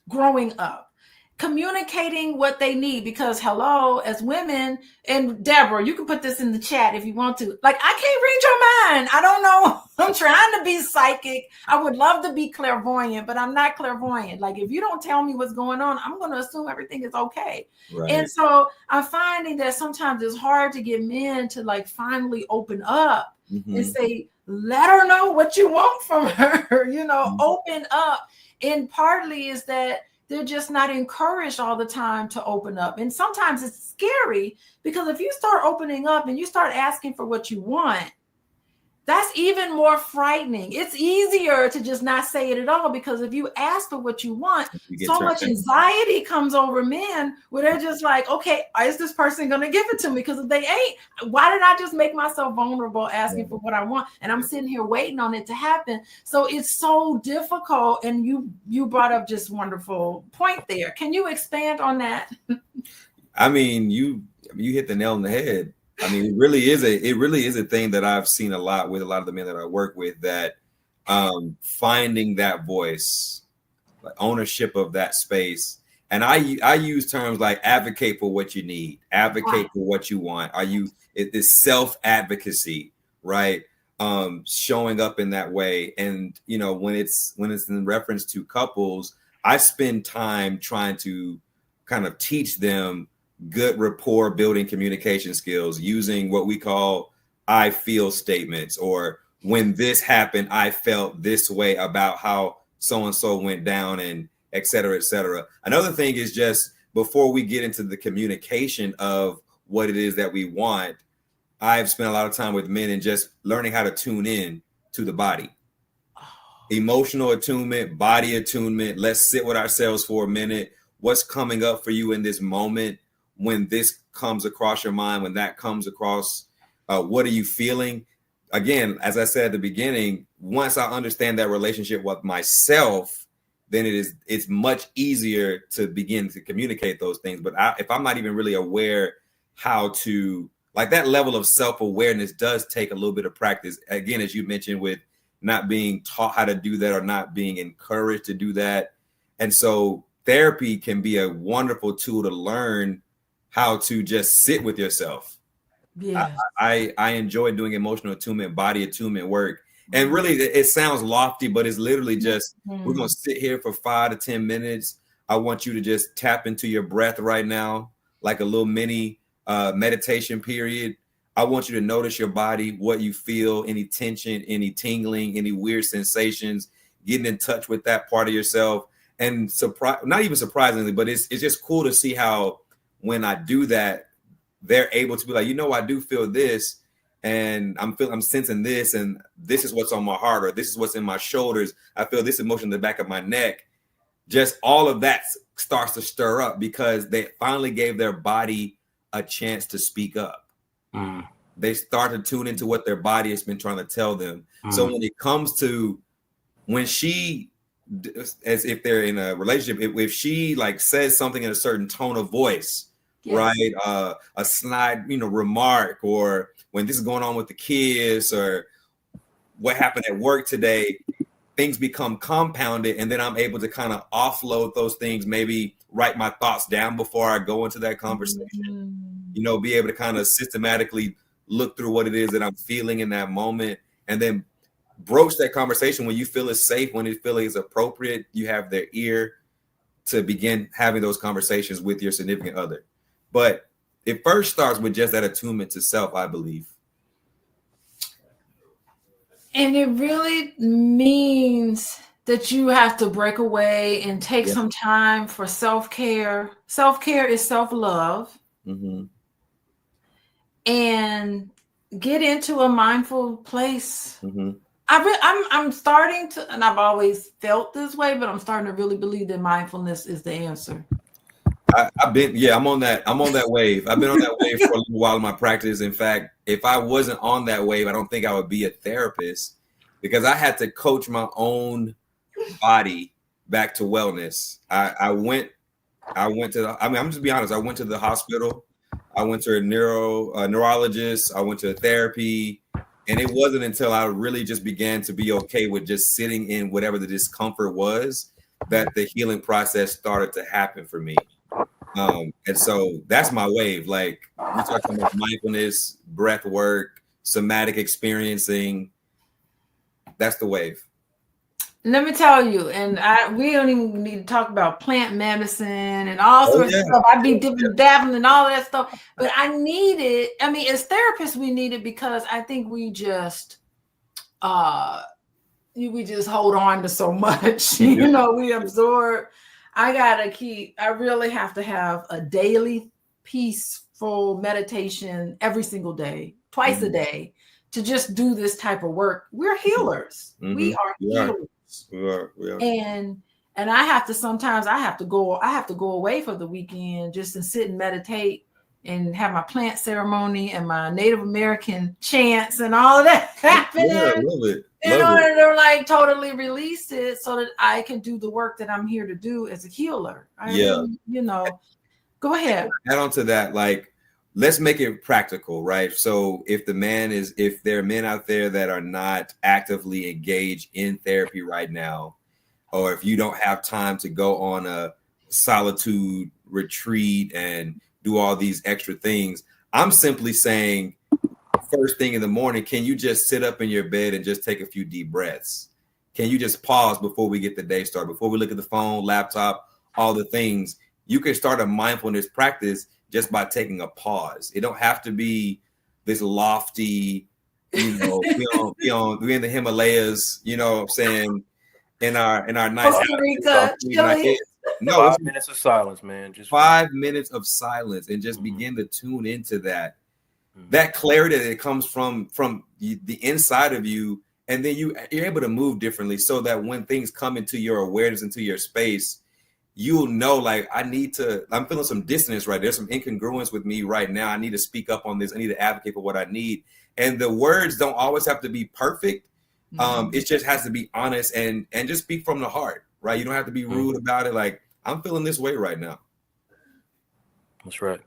growing up, communicating what they need, because hello, as women, and Deborah, you can put this in the chat if you want to, like, I can't read your mind. I don't know. I'm trying to be psychic. I would love to be clairvoyant, but I'm not clairvoyant. Like, if you don't tell me what's going on, I'm going to assume everything is okay. Right. And so I'm finding that sometimes it's hard to get men to like finally open up and say, let her know what you want from her, open up. And partly is that they're just not encouraged all the time to open up. And sometimes it's scary because if you start opening up and you start asking for what you want, that's even more frightening. It's easier to just not say it at all, because if you ask for what you want, so much anxiety comes over men where they're just like, okay, is this person going to give it to me? Because if they ain't, why did I just make myself vulnerable asking for what I want? And I'm sitting here waiting on it to happen. So it's so difficult. And you brought up just wonderful point there. Can you expand on that? I mean, you hit the nail on the head. I mean, it really is a thing that I've seen a lot with a lot of the men that I work with, that finding that voice, like ownership of that space. And I use terms like advocate for what you need, advocate for what you want. It's self-advocacy, right? Showing up in that way. And, when it's in reference to couples, I spend time trying to kind of teach them good rapport building communication skills using what we call I feel statements, or when this happened, I felt this way about how so-and-so went down, and et cetera, et cetera. Another thing is just before we get into the communication of what it is that we want, I've spent a lot of time with men and just learning how to tune in to the body. Emotional attunement, body attunement. Let's sit with ourselves for a minute. What's coming up for you in this moment? When this comes across your mind, when that comes across, what are you feeling? Again, as I said at the beginning, once I understand that relationship with myself, then it's much easier to begin to communicate those things. But if I'm not even really aware how to, like, that level of self-awareness does take a little bit of practice. Again, as you mentioned, with not being taught how to do that or not being encouraged to do that. And so therapy can be a wonderful tool to learn how to just sit with yourself. Yeah, I enjoy doing emotional attunement, body attunement work. And really, it sounds lofty, but it's literally just, we're going to sit here for 5 to 10 minutes. I want you to just tap into your breath right now, like a little mini meditation period. I want you to notice your body, what you feel, any tension, any tingling, any weird sensations, getting in touch with that part of yourself. And not even surprisingly, but it's just cool to see how when I do that, they're able to be like, I do feel this, and I'm sensing this, and this is what's on my heart, or this is what's in my shoulders. I feel this emotion in the back of my neck. Just all of that starts to stir up because they finally gave their body a chance to speak up. they start to tune into what their body has been trying to tell them. So when it comes to when she, as if they're in a relationship, if she like says something in a certain tone of voice, right? A snide, remark, or when this is going on with the kids, or what happened at work today, things become compounded, and then I'm able to kind of offload those things, maybe write my thoughts down before I go into that conversation, be able to kind of systematically look through what it is that I'm feeling in that moment, and then broach that conversation when you feel it's safe, when you feel it's appropriate. You have their ear to begin having those conversations with your significant other. But it first starts with just that attunement to self, I believe. And it really means that you have to break away and take some time for self-care. Self-care is self-love. And get into a mindful place. I'm starting to, and I've always felt this way, but I'm starting to really believe that mindfulness is the answer. I'm on that wave. I've been on that wave for a little while in my practice. In fact, if I wasn't on that wave, I don't think I would be a therapist, because I had to coach my own body back to wellness. I'm just be honest. I went to the hospital. I went to a neurologist. I went to therapy. And it wasn't until I really just began to be okay with just sitting in whatever the discomfort was that the healing process started to happen for me. And so that's my wave. Like, we talking about mindfulness, breath work, somatic experiencing. That's the wave. Let me tell you, and we don't even need to talk about plant medicine and all sorts of stuff. I'd be dabbling and all of that stuff, but I need it. I mean, as therapists, we need it because I think we just hold on to so much. We absorb. I really have to have a daily peaceful meditation every single day, twice a day, to just do this type of work. We're healers. We are healers. We are. And I have to go away for the weekend just to sit and meditate and have my plant ceremony and my Native American chants and all of that happening. Yeah, love it. In order to like totally release it so that I can do the work that I'm here to do as a healer. Go ahead. Add on to that, like, let's make it practical, right? So if there are men out there that are not actively engaged in therapy right now, or if you don't have time to go on a solitude retreat and do all these extra things, I'm simply saying, first thing in the morning, can you just sit up in your bed and just take a few deep breaths? Can you just pause before we get the day started? Before we look at the phone, laptop, all the things, you can start a mindfulness practice just by taking a pause. It don't have to be this lofty, we're in the Himalayas, you know what I'm saying, in our nice Costa Rica, no, 5 minutes of silence, man. Just 5 minutes of silence, and just begin to tune into that clarity that comes from the inside of you, and then you're able to move differently, so that when things come into your awareness, into your space, you'll know, like, I'm feeling some dissonance right there, some incongruence with me right now. I need to speak up on this. I need to advocate for what I need. And the words don't always have to be perfect. It just has to be honest and just speak from the heart, right? You don't have to be rude about it. Like, I'm feeling this way right now. That's right.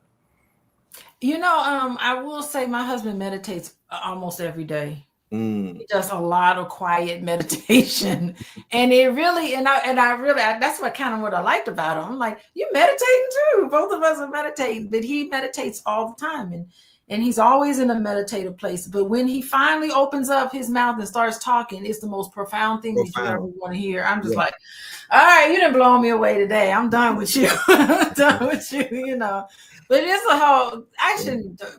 I will say my husband meditates almost every day. He does a lot of quiet meditation, and it really, and I really, that's what I liked about him. I'm like, you meditating too? Both of us are meditating, but he meditates all the time, and he's always in a meditative place. But when he finally opens up his mouth and starts talking, it's the most profound thing that you ever want to hear. I'm just like, all right, you done blown me away today. I'm done with you. I'm done with you, But it's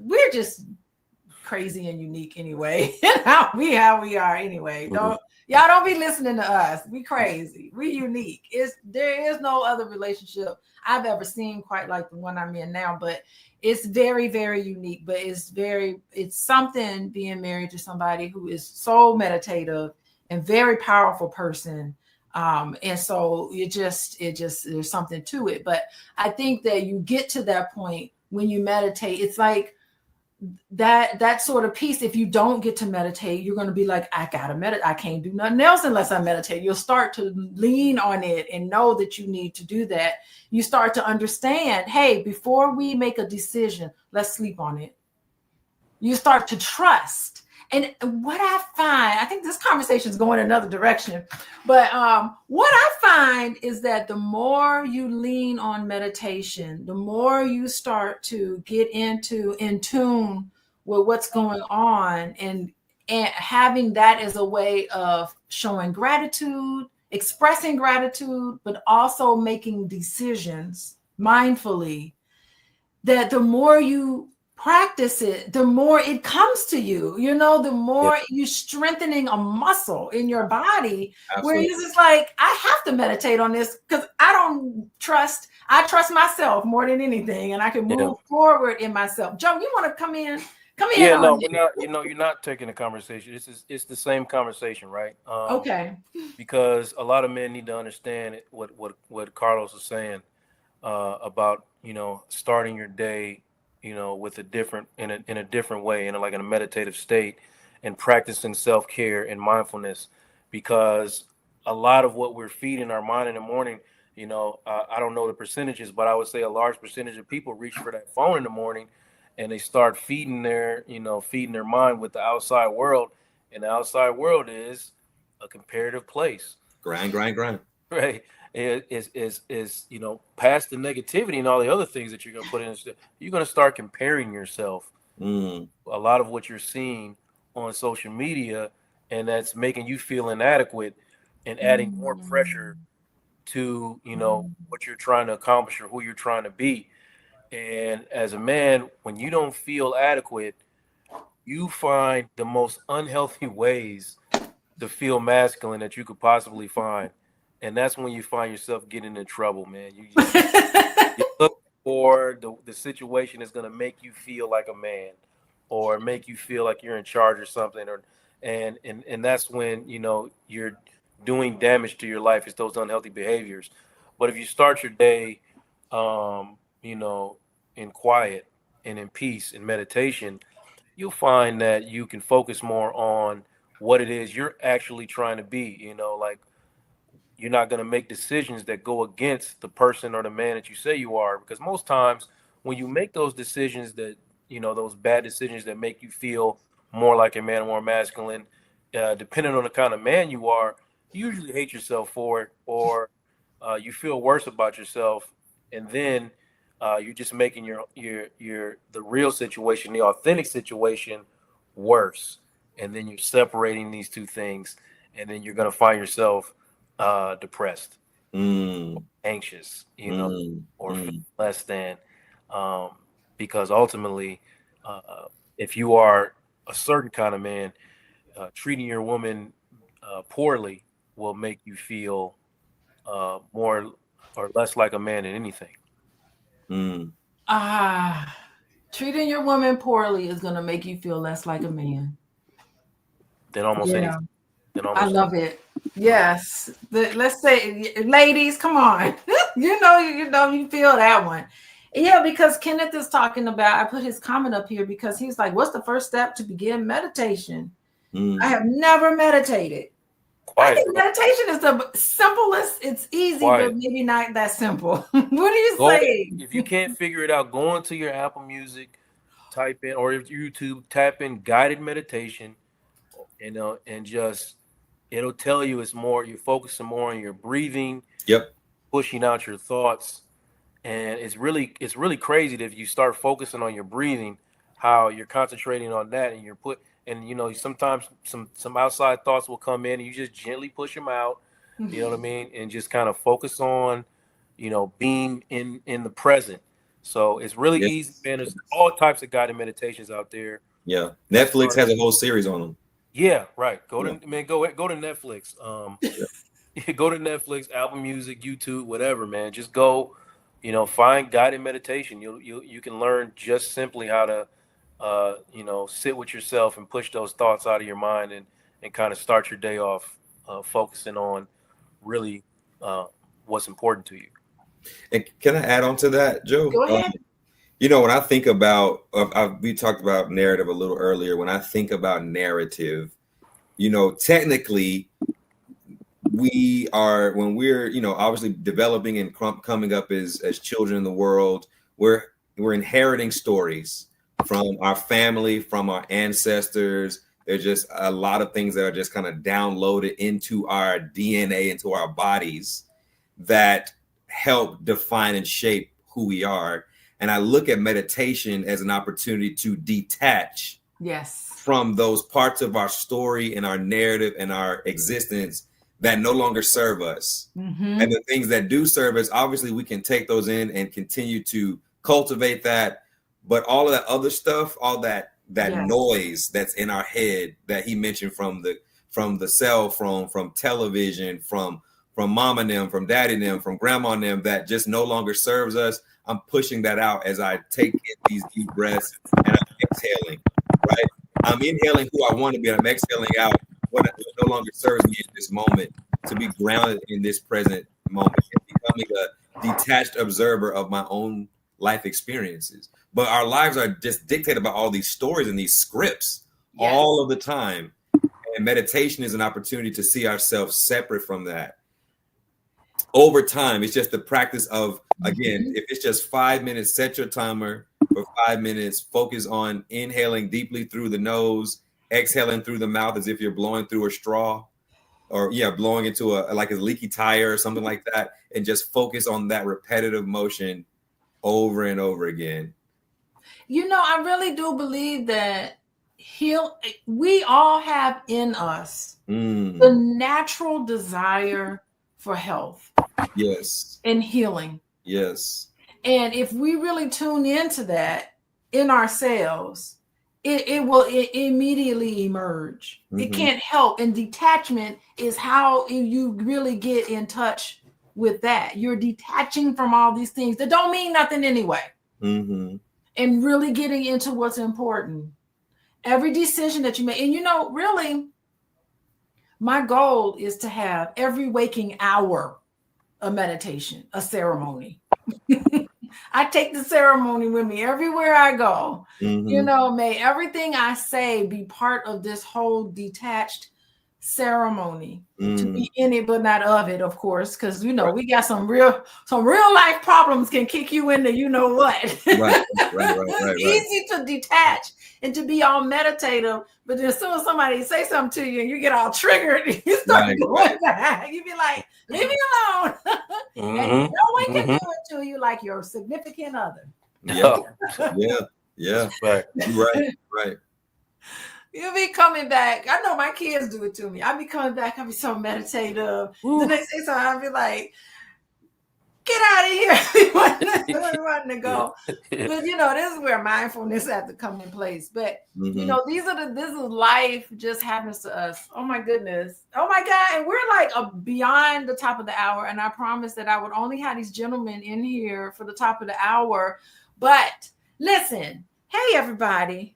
we're just crazy and unique anyway. how we are anyway. Y'all don't be listening to us. We crazy. We unique. There is no other relationship I've ever seen quite like the one I'm in now, but it's very, very unique. But it's something being married to somebody who is so meditative and very powerful person. And so it just there's something to it. But I think that you get to that point when you meditate, it's like that sort of piece, if you don't get to meditate, you're going to be like, I gotta meditate. I can't do nothing else unless I meditate. You'll start to lean on it and know that you need to do that. You start to understand, hey, before we make a decision, let's sleep on it. You start to trust. And what I find, I think this conversation is going another direction, but what I find is that the more you lean on meditation, the more you start to get in tune with what's going on, and having that as a way of showing gratitude, expressing gratitude, but also making decisions mindfully, that the more you practice it, the more it comes to you, the more you're strengthening a muscle in your body. Absolutely. Where you're just like, I have to meditate on this because I trust myself more than anything, and I can move forward in myself. Joe, you want to come in? Yeah, no, we're not, you're not taking a conversation. It's the same conversation, right? Okay. Because a lot of men need to understand what Karlos is saying about, starting your day, with in a different way, like in a meditative state, and practicing self-care and mindfulness, because a lot of what we're feeding our mind in the morning, I don't know the percentages, but I would say a large percentage of people reach for that phone in the morning, and they start feeding their mind with the outside world, and the outside world is a comparative place. Grind. Right. Is past the negativity and all the other things that you're going to put in, you're going to start comparing yourself. A lot of what you're seeing on social media, and that's making you feel inadequate and adding more pressure to, what you're trying to accomplish or who you're trying to be. And as a man, when you don't feel adequate, you find the most unhealthy ways to feel masculine that you could possibly find. And that's when you find yourself getting in trouble, man. You look for the situation that's going to make you feel like a man, or make you feel like you're in charge or something, and that's when you're doing damage to your life. It's those unhealthy behaviors. But if you start your day, in quiet and in peace and meditation, you'll find that you can focus more on what it is you're actually trying to be. Like, you're not going to make decisions that go against the person or the man that you say you are. Because most times when you make those decisions that, those bad decisions that make you feel more like a man or more masculine, depending on the kind of man you are, you usually hate yourself for it, or you feel worse about yourself. And then you're just making the real situation, the authentic situation, worse. And then you're separating these two things. And then you're going to find yourself depressed, anxious, or less than, because ultimately, if you are a certain kind of man, treating your woman poorly will make you feel more or less like a man than anything. Treating your woman poorly is going to make you feel less like a man than almost anything. I love it. Yes. Let's say, ladies, come on. you feel that one. Yeah, because Kenneth is talking about, I put his comment up here because he's like, what's the first step to begin meditation? I have never meditated. Quiet, I think meditation is the simplest. It's easy, but maybe not that simple. What are you saying? If you can't figure it out, go into your Apple Music, type in, or YouTube, type in guided meditation, and just, it'll tell you it's more, you're focusing more on your breathing, pushing out your thoughts. And it's really crazy that if you start focusing on your breathing, how you're concentrating on that, and sometimes some outside thoughts will come in, and you just gently push them out, you know what I mean? And just kind of focus on, being in the present. So it's really easy, man. There's all types of guided meditations out there. Yeah. Netflix has a whole series on them. Yeah, right. Go to Netflix. Go to Netflix, Apple Music, YouTube, whatever, man. Just go, find guided meditation. You can learn just simply how to, sit with yourself and push those thoughts out of your mind, and kind of start your day off focusing on really what's important to you. And can I add on to that, Joe? Go ahead. You know, when I think about, we talked about narrative a little earlier. When I think about narrative, you know, technically, when we're, you know, obviously developing and coming up as children in the world, we're inheriting stories from our family, from our ancestors. There's just a lot of things that are just kind of downloaded into our DNA, into our bodies, that help define and shape who we are. And I look at meditation as an opportunity to detach from those parts of our story and our narrative and our existence that no longer serve us. And the things that do serve us, obviously we can take those in and continue to cultivate that. But all of that other stuff, all that noise that's in our head that he mentioned, from the cell phone, from television, from mom and them, from daddy and them, from grandma and them, that just no longer serves us, I'm pushing that out as I take in these deep breaths, and I'm exhaling, right? I'm inhaling who I want to be, and I'm exhaling out what no longer serves me in this moment, to be grounded in this present moment and becoming a detached observer of my own life experiences. But our lives are just dictated by all these stories and these scripts all of the time. And meditation is an opportunity to see ourselves separate from that. Over time, it's just the practice of, again, if it's just 5 minutes, set your timer for 5 minutes, focus on inhaling deeply through the nose, exhaling through the mouth as if you're blowing through a straw, or blowing into a leaky tire or something like that, and just focus on that repetitive motion over and over again. You know, I really do believe that we all have in us the natural desire for health. Yes. And healing. Yes. And if we really tune into that in ourselves, it will immediately emerge. It can't help. And detachment is how you really get in touch with that. You're detaching from all these things that don't mean nothing anyway. And really getting into what's important. Every decision that you make. And you know, really, my goal is to have every waking hour a meditation, a ceremony. I take the ceremony with me everywhere I go. You know, may everything I say be part of this whole detached ceremony, to be in it but not of it, of course, because you know we got some real life problems can kick you into you know what. Right. Easy to detach and to be all meditative, but then as soon as somebody say something to you and you get all triggered, you start going back. You be like, leave me alone. And no one can do it to you like your significant other. Yeah. Right. You'll be coming back. I know my kids do it to me. I'll be coming back. I'll be so meditative. Then they say something, I'll be like, get out of here. We want to go. But you know, this is where mindfulness has to come in place. But you know, this is life just happens to us. Oh my goodness. Oh my God. And we're like beyond the top of the hour. And I promised that I would only have these gentlemen in here for the top of the hour. But listen, hey everybody.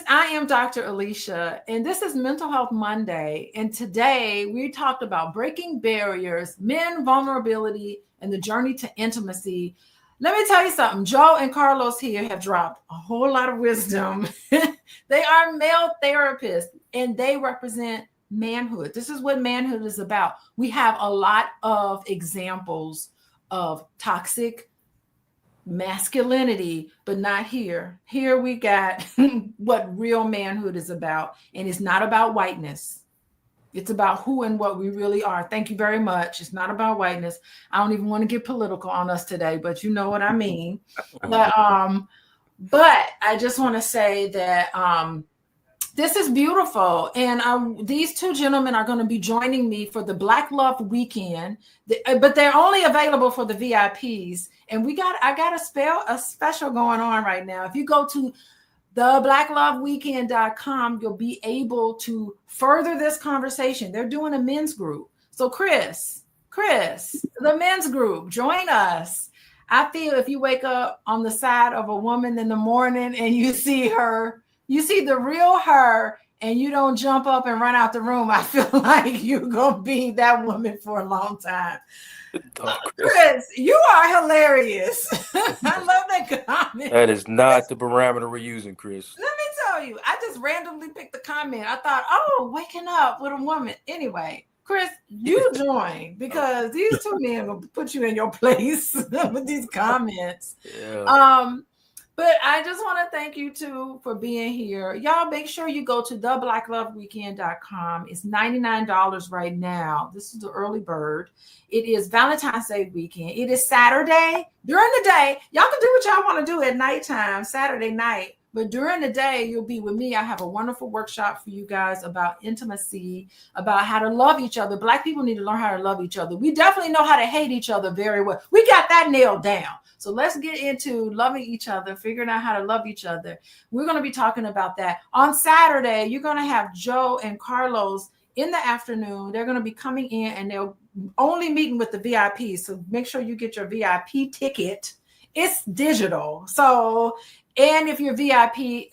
I am Dr. Alicia, and this is Mental Health Monday. And today we talked about breaking barriers, men, vulnerability, and the journey to intimacy. Let me tell you something. Joe and Karlos here have dropped a whole lot of wisdom. They are male therapists, and they represent manhood. This is what manhood is about. We have a lot of examples of toxic masculinity, but not here. Here we got what real manhood is about, and it's not about whiteness. It's about who and what we really are. Thank you very much. It's not about whiteness. I don't even want to get political on us today, but you know what I mean. But I just want to say that this is beautiful. And these two gentlemen are going to be joining me for the Black Love Weekend, but they're only available for the VIPs. And I got a special going on right now. If you go to theblackloveweekend.com, you'll be able to further this conversation. They're doing a men's group. So Chris, the men's group, join us. I feel if you wake up on the side of a woman in the morning and you see her, you see the real her, and you don't jump up and run out the room, I feel like you're going to be that woman for a long time. Oh, Chris, you are hilarious. I love that comment. That is not the parameter we're using, Chris. Let me tell you, I just randomly picked the comment. I thought, oh, waking up with a woman. Anyway, Chris, you join because these two men will put you in your place with these comments. Yeah. But I just want to thank you two for being here. Y'all make sure you go to theblackloveweekend.com. It's $99 right now. This is the early bird. It is Valentine's Day weekend. It is Saturday. During the day, y'all can do what y'all want to do at nighttime, Saturday night. But during the day, you'll be with me. I have a wonderful workshop for you guys about intimacy, about how to love each other. Black people need to learn how to love each other. We definitely know how to hate each other very well. We got that nailed down. So let's get into loving each other, figuring out how to love each other. We're going to be talking about that. On Saturday, you're going to have Joe and Karlos in the afternoon. They're going to be coming in and they'll only meeting with the VIP. So make sure you get your VIP ticket. It's digital. So, and if you're VIP,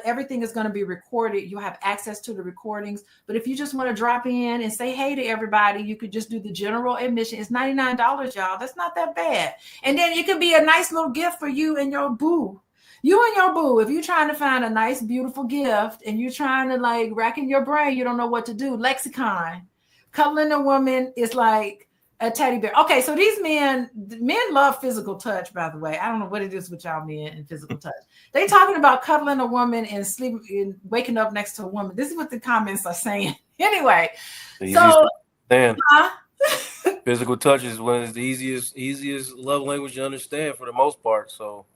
everything is going to be recorded. You'll have access to the recordings. But if you just want to drop in and say hey to everybody, you could just do the general admission. It's $99, y'all. That's not that bad. And then it could be a nice little gift for you and your boo. You and your boo, if you're trying to find a nice, beautiful gift and you're trying to like rack in your brain, you don't know what to do. Lexicon. Cuddling a woman is like a teddy bear. Okay, so these men love physical touch, by the way. I don't know what it is with y'all men and physical touch. They talking about cuddling a woman and sleeping and waking up next to a woman. This is what the comments are saying. Anyway, physical touch is one of the easiest love language to understand for the most part. So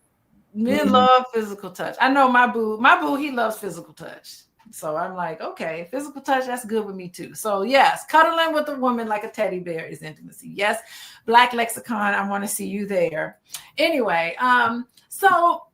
men love physical touch. I know my boo, he loves physical touch. So I'm like, okay, physical touch, that's good with me too. So yes, cuddling with a woman like a teddy bear is intimacy. Yes, Black Lexicon, I want to see you there. Anyway, so,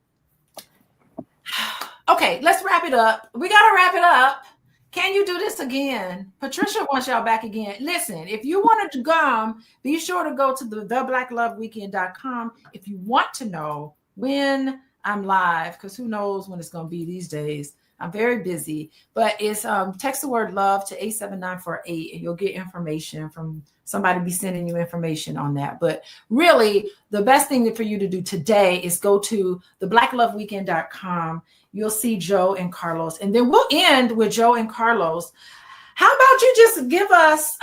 okay, let's wrap it up. We got to wrap it up. Can you do this again? Patricia wants y'all back again. Listen, if you want to come, be sure to go to theblackloveweekend.com if you want to know when I'm live, because who knows when it's going to be these days. I'm very busy, but it's text the word love to 87948 and you'll get information from somebody be sending you information on that. But really, the best thing for you to do today is go to theblackloveweekend.com. You'll see Joe and Karlos, and then we'll end with Joe and Karlos. How about you just give us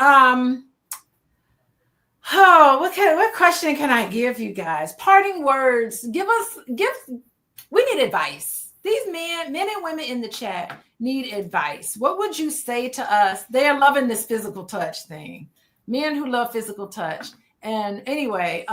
what question can I give you guys? Parting words. We need advice. These men and women in the chat need advice. What would you say to us? They're loving this physical touch thing. Men who love physical touch. And anyway,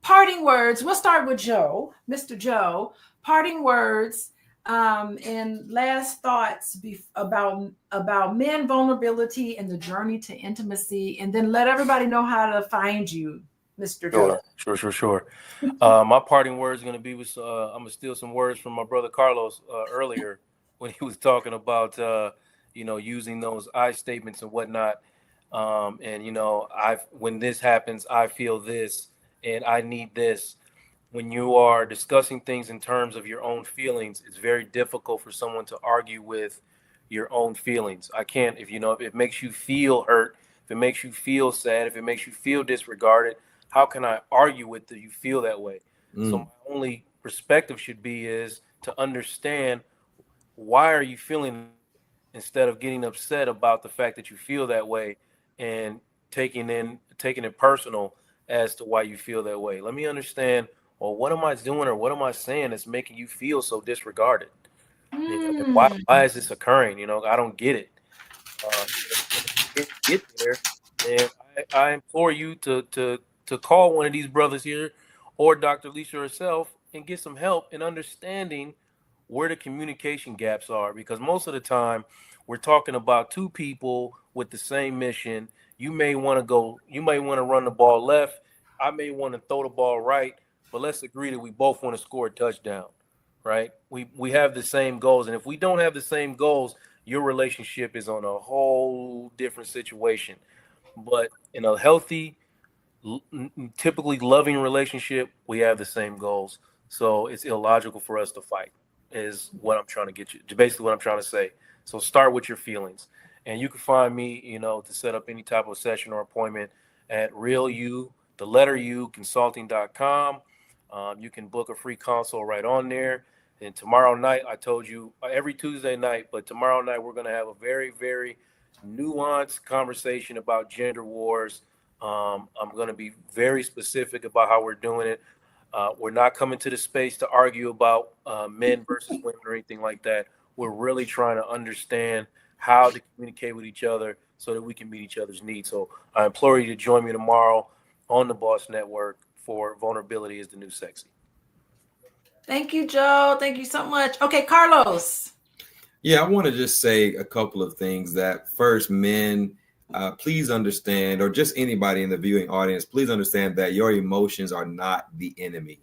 parting words. We'll start with Joe, Mr. Joe. Parting words and last thoughts about men vulnerability and the journey to intimacy. And then let everybody know how to find you, Mr. Joe. Sure. My parting words are going to be with I'm going to steal some words from my brother Karlos earlier when he was talking about using those I statements and whatnot. When this happens, I feel this and I need this. When you are discussing things in terms of your own feelings, it's very difficult for someone to argue with your own feelings. I can't, if it makes you feel hurt, if it makes you feel sad, if it makes you feel disregarded, how can I argue with you feel that way? So my only perspective should be is to understand why are you feeling instead of getting upset about the fact that you feel that way and taking it personal as to why you feel that way. Let me understand, well, what am I doing or what am I saying that's making you feel so disregarded? Why is this occurring? I don't get it. If you get there, then I implore you to call one of these brothers here or Dr. Alicia herself and get some help in understanding where the communication gaps are. Because most of the time we're talking about two people with the same mission. You may want to run the ball left. I may want to throw the ball right, but let's agree that we both want to score a touchdown, right? We have the same goals. And if we don't have the same goals, your relationship is on a whole different situation. But in a healthy, typically loving relationship, we have the same goals. So it's illogical for us to fight. is what I'm trying to get you. Basically, what I'm trying to say. So start with your feelings, and you can find me, to set up any type of session or appointment at consulting.com. You can book a free consult right on there. And tomorrow night, I told you every Tuesday night, but tomorrow night we're going to have a very, very nuanced conversation about gender wars. I'm going to be very specific about how we're doing it. We're not coming to the space to argue about men versus women or anything like that. We're really trying to understand how to communicate with each other so that we can meet each other's needs. So I implore you to join me tomorrow on the Boss Network for Vulnerability is the New Sexy. Thank you, Joe. Thank you so much. Okay, Karlos. Yeah, I want to just say a couple of things. That first, men, please understand, or just anybody in the viewing audience, please understand that your emotions are not the enemy.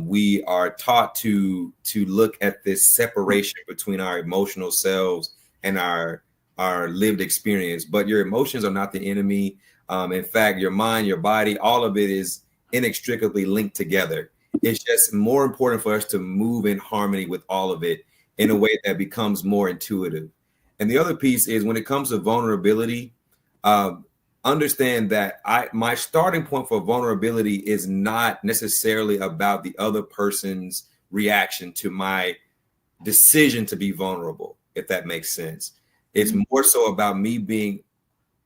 We are taught to look at this separation between our emotional selves and our lived experience, but your emotions are not the enemy. In fact, your mind, your body, all of it is inextricably linked together. It's just more important for us to move in harmony with all of it in a way that becomes more intuitive. And the other piece is when it comes to vulnerability, understand that my starting point for vulnerability is not necessarily about the other person's reaction to my decision to be vulnerable, if that makes sense. It's more so about me being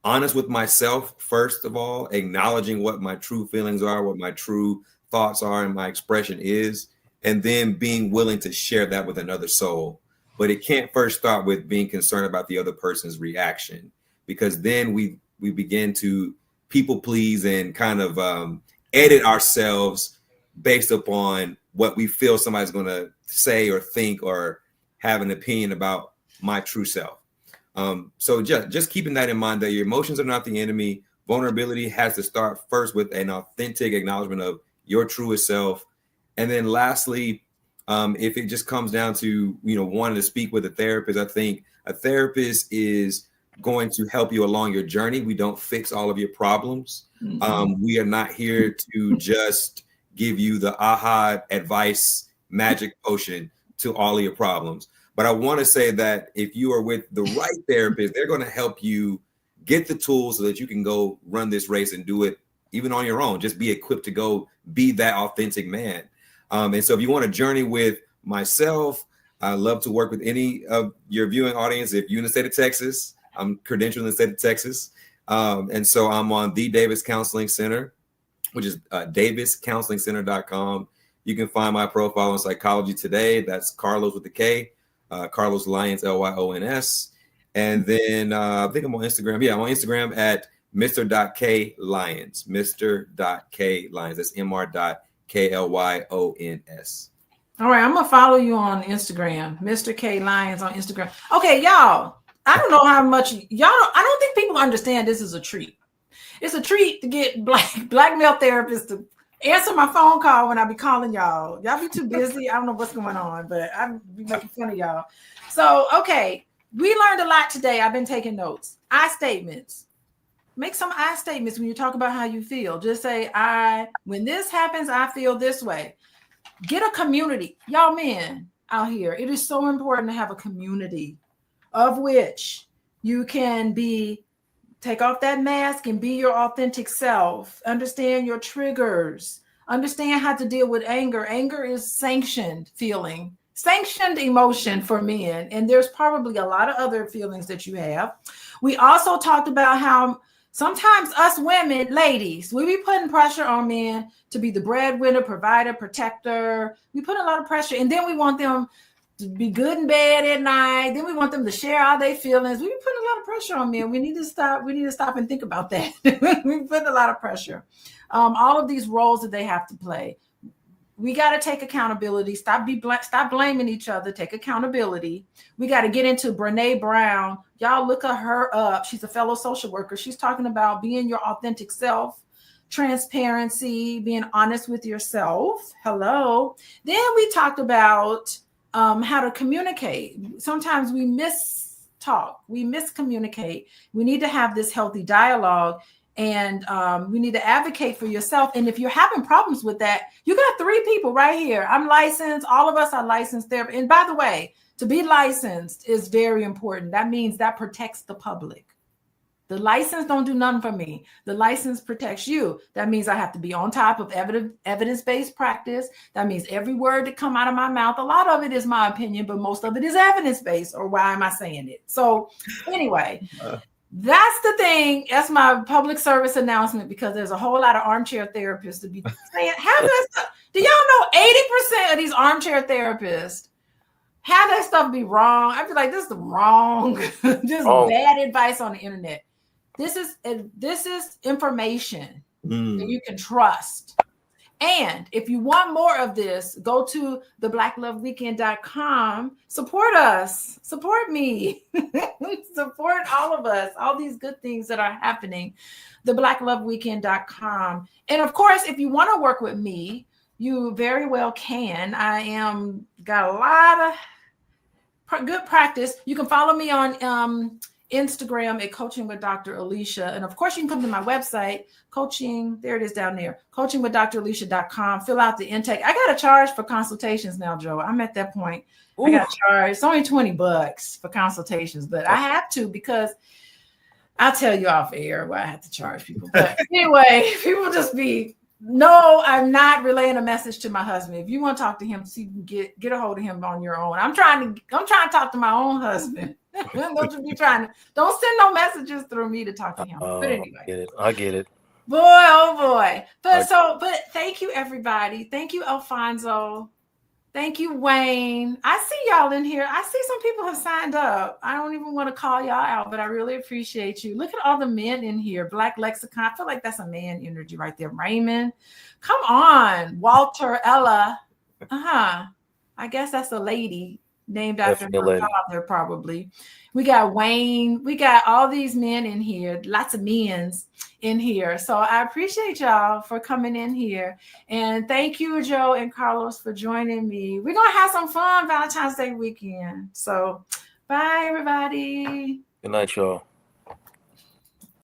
honest with myself, first of all, acknowledging what my true feelings are, what my true thoughts are, and my expression is, and then being willing to share that with another soul. But it can't first start with being concerned about the other person's reaction, because then we begin to people please and kind of edit ourselves based upon what we feel somebody's going to say or think or have an opinion about my true self. So just keeping that in mind, that your emotions are not the enemy. Vulnerability has to start first with an authentic acknowledgement of your truest self. And then lastly, if it just comes down to, wanting to speak with a therapist, I think a therapist is going to help you along your journey. We don't fix all of your problems. We are not here to just give you the aha advice magic potion to all of your problems. But I want to say that if you are with the right therapist, they're going to help you get the tools so that you can go run this race and do it even on your own. Just be equipped to go be that authentic man. And so if you want to journey with myself, I love to work with any of your viewing audience. If you're in the state of Texas, I'm credentialed in the state of Texas. And so I'm on the Davis Counseling Center, which is daviscounselingcenter.com. You can find my profile on Psychology Today. That's Karlos with the K, Karlos Lyons, Lyons. And then I think I'm on Instagram. Yeah, I'm on Instagram at Mr.K.Lyons, Mr.K.Lyons. That's Mr.K.Lyons. All right, I'm going to follow you on Instagram, Mr. K. Lyons on Instagram. Okay, y'all, I don't know how much I don't think people understand this is a treat. It's a treat to get black male therapists to answer my phone call when I be calling y'all. Y'all be too busy. I don't know what's going on, but I be making fun of y'all. So, okay, we learned a lot today. I've been taking notes. I statements. Make some I statements when you talk about how you feel. Just say, when this happens, I feel this way. Get a community. Y'all men out here, it is so important to have a community of which you can take off that mask and be your authentic self. Understand your triggers. Understand how to deal with anger. Anger is sanctioned emotion for men. And there's probably a lot of other feelings that you have. We also talked about how sometimes us women, ladies, we be putting pressure on men to be the breadwinner, provider, protector. We put a lot of pressure, and then we want them to be good in bed at night. Then we want them to share all their feelings. We be putting a lot of pressure on men. We need to stop and think about that. We put a lot of pressure. All of these roles that they have to play. We got to take accountability. Stop blaming each other. Take accountability. We got to get into Brene Brown. Y'all look at her up. She's a fellow social worker. She's talking about being your authentic self, transparency, being honest with yourself. Hello. Then we talked about how to communicate. Sometimes we mistalk. We miscommunicate. We need to have this healthy dialogue. And you need to advocate for yourself. And if you're having problems with that, you got 3 people right here. I'm licensed. All of us are licensed there. And by the way, to be licensed is very important. That means that protects the public. The license don't do nothing for me. The license protects you. That means I have to be on top of evidence-based practice. That means every word that come out of my mouth, a lot of it is my opinion, but most of it is evidence-based, or why am I saying it? So anyway, that's the thing. That's my public service announcement, because there's a whole lot of armchair therapists to be saying, do y'all know 80% of these armchair therapists have that stuff be wrong? I feel like this is wrong, just bad advice on the internet. This is information that you can trust. And if you want more of this, go to theblackloveweekend.com. Support us. Support me. Support all of us. All these good things that are happening. Theblackloveweekend.com. And of course, if you want to work with me, you very well can. I got a lot of good practice. You can follow me on Instagram at Coaching with Dr. Alicia. And of course, you can come to my website, there it is down there, coachingwithdralicia.com. Fill out the intake. I got to charge for consultations now, Joe. I'm at that point. Ooh. I got to charge. It's only $20 for consultations, but I have to, because I'll tell you off air why I have to charge people. But anyway, people just no, I'm not relaying a message to my husband. If you want to talk to him, so you can get a hold of him on your own. I'm trying to talk to my own husband. Don't send no messages through me to talk to him. But anyway, I get it. Boy, oh boy. But thank you, everybody. Thank you, Alfonso. Thank you, Wayne. I see y'all in here. I see some people have signed up. I don't even want to call y'all out, but I really appreciate you. Look at all the men in here. Black Lexicon. I feel like that's a man energy right there. Raymond. Come on. Walter, Ella. I guess that's a lady named after her father, probably. We got Wayne. We got all these men in here. Lots of men's in here. So I appreciate y'all for coming in here. And thank you, Joe and Carlos, for joining me. We're going to have some fun Valentine's Day weekend. So bye, everybody. Good night, y'all.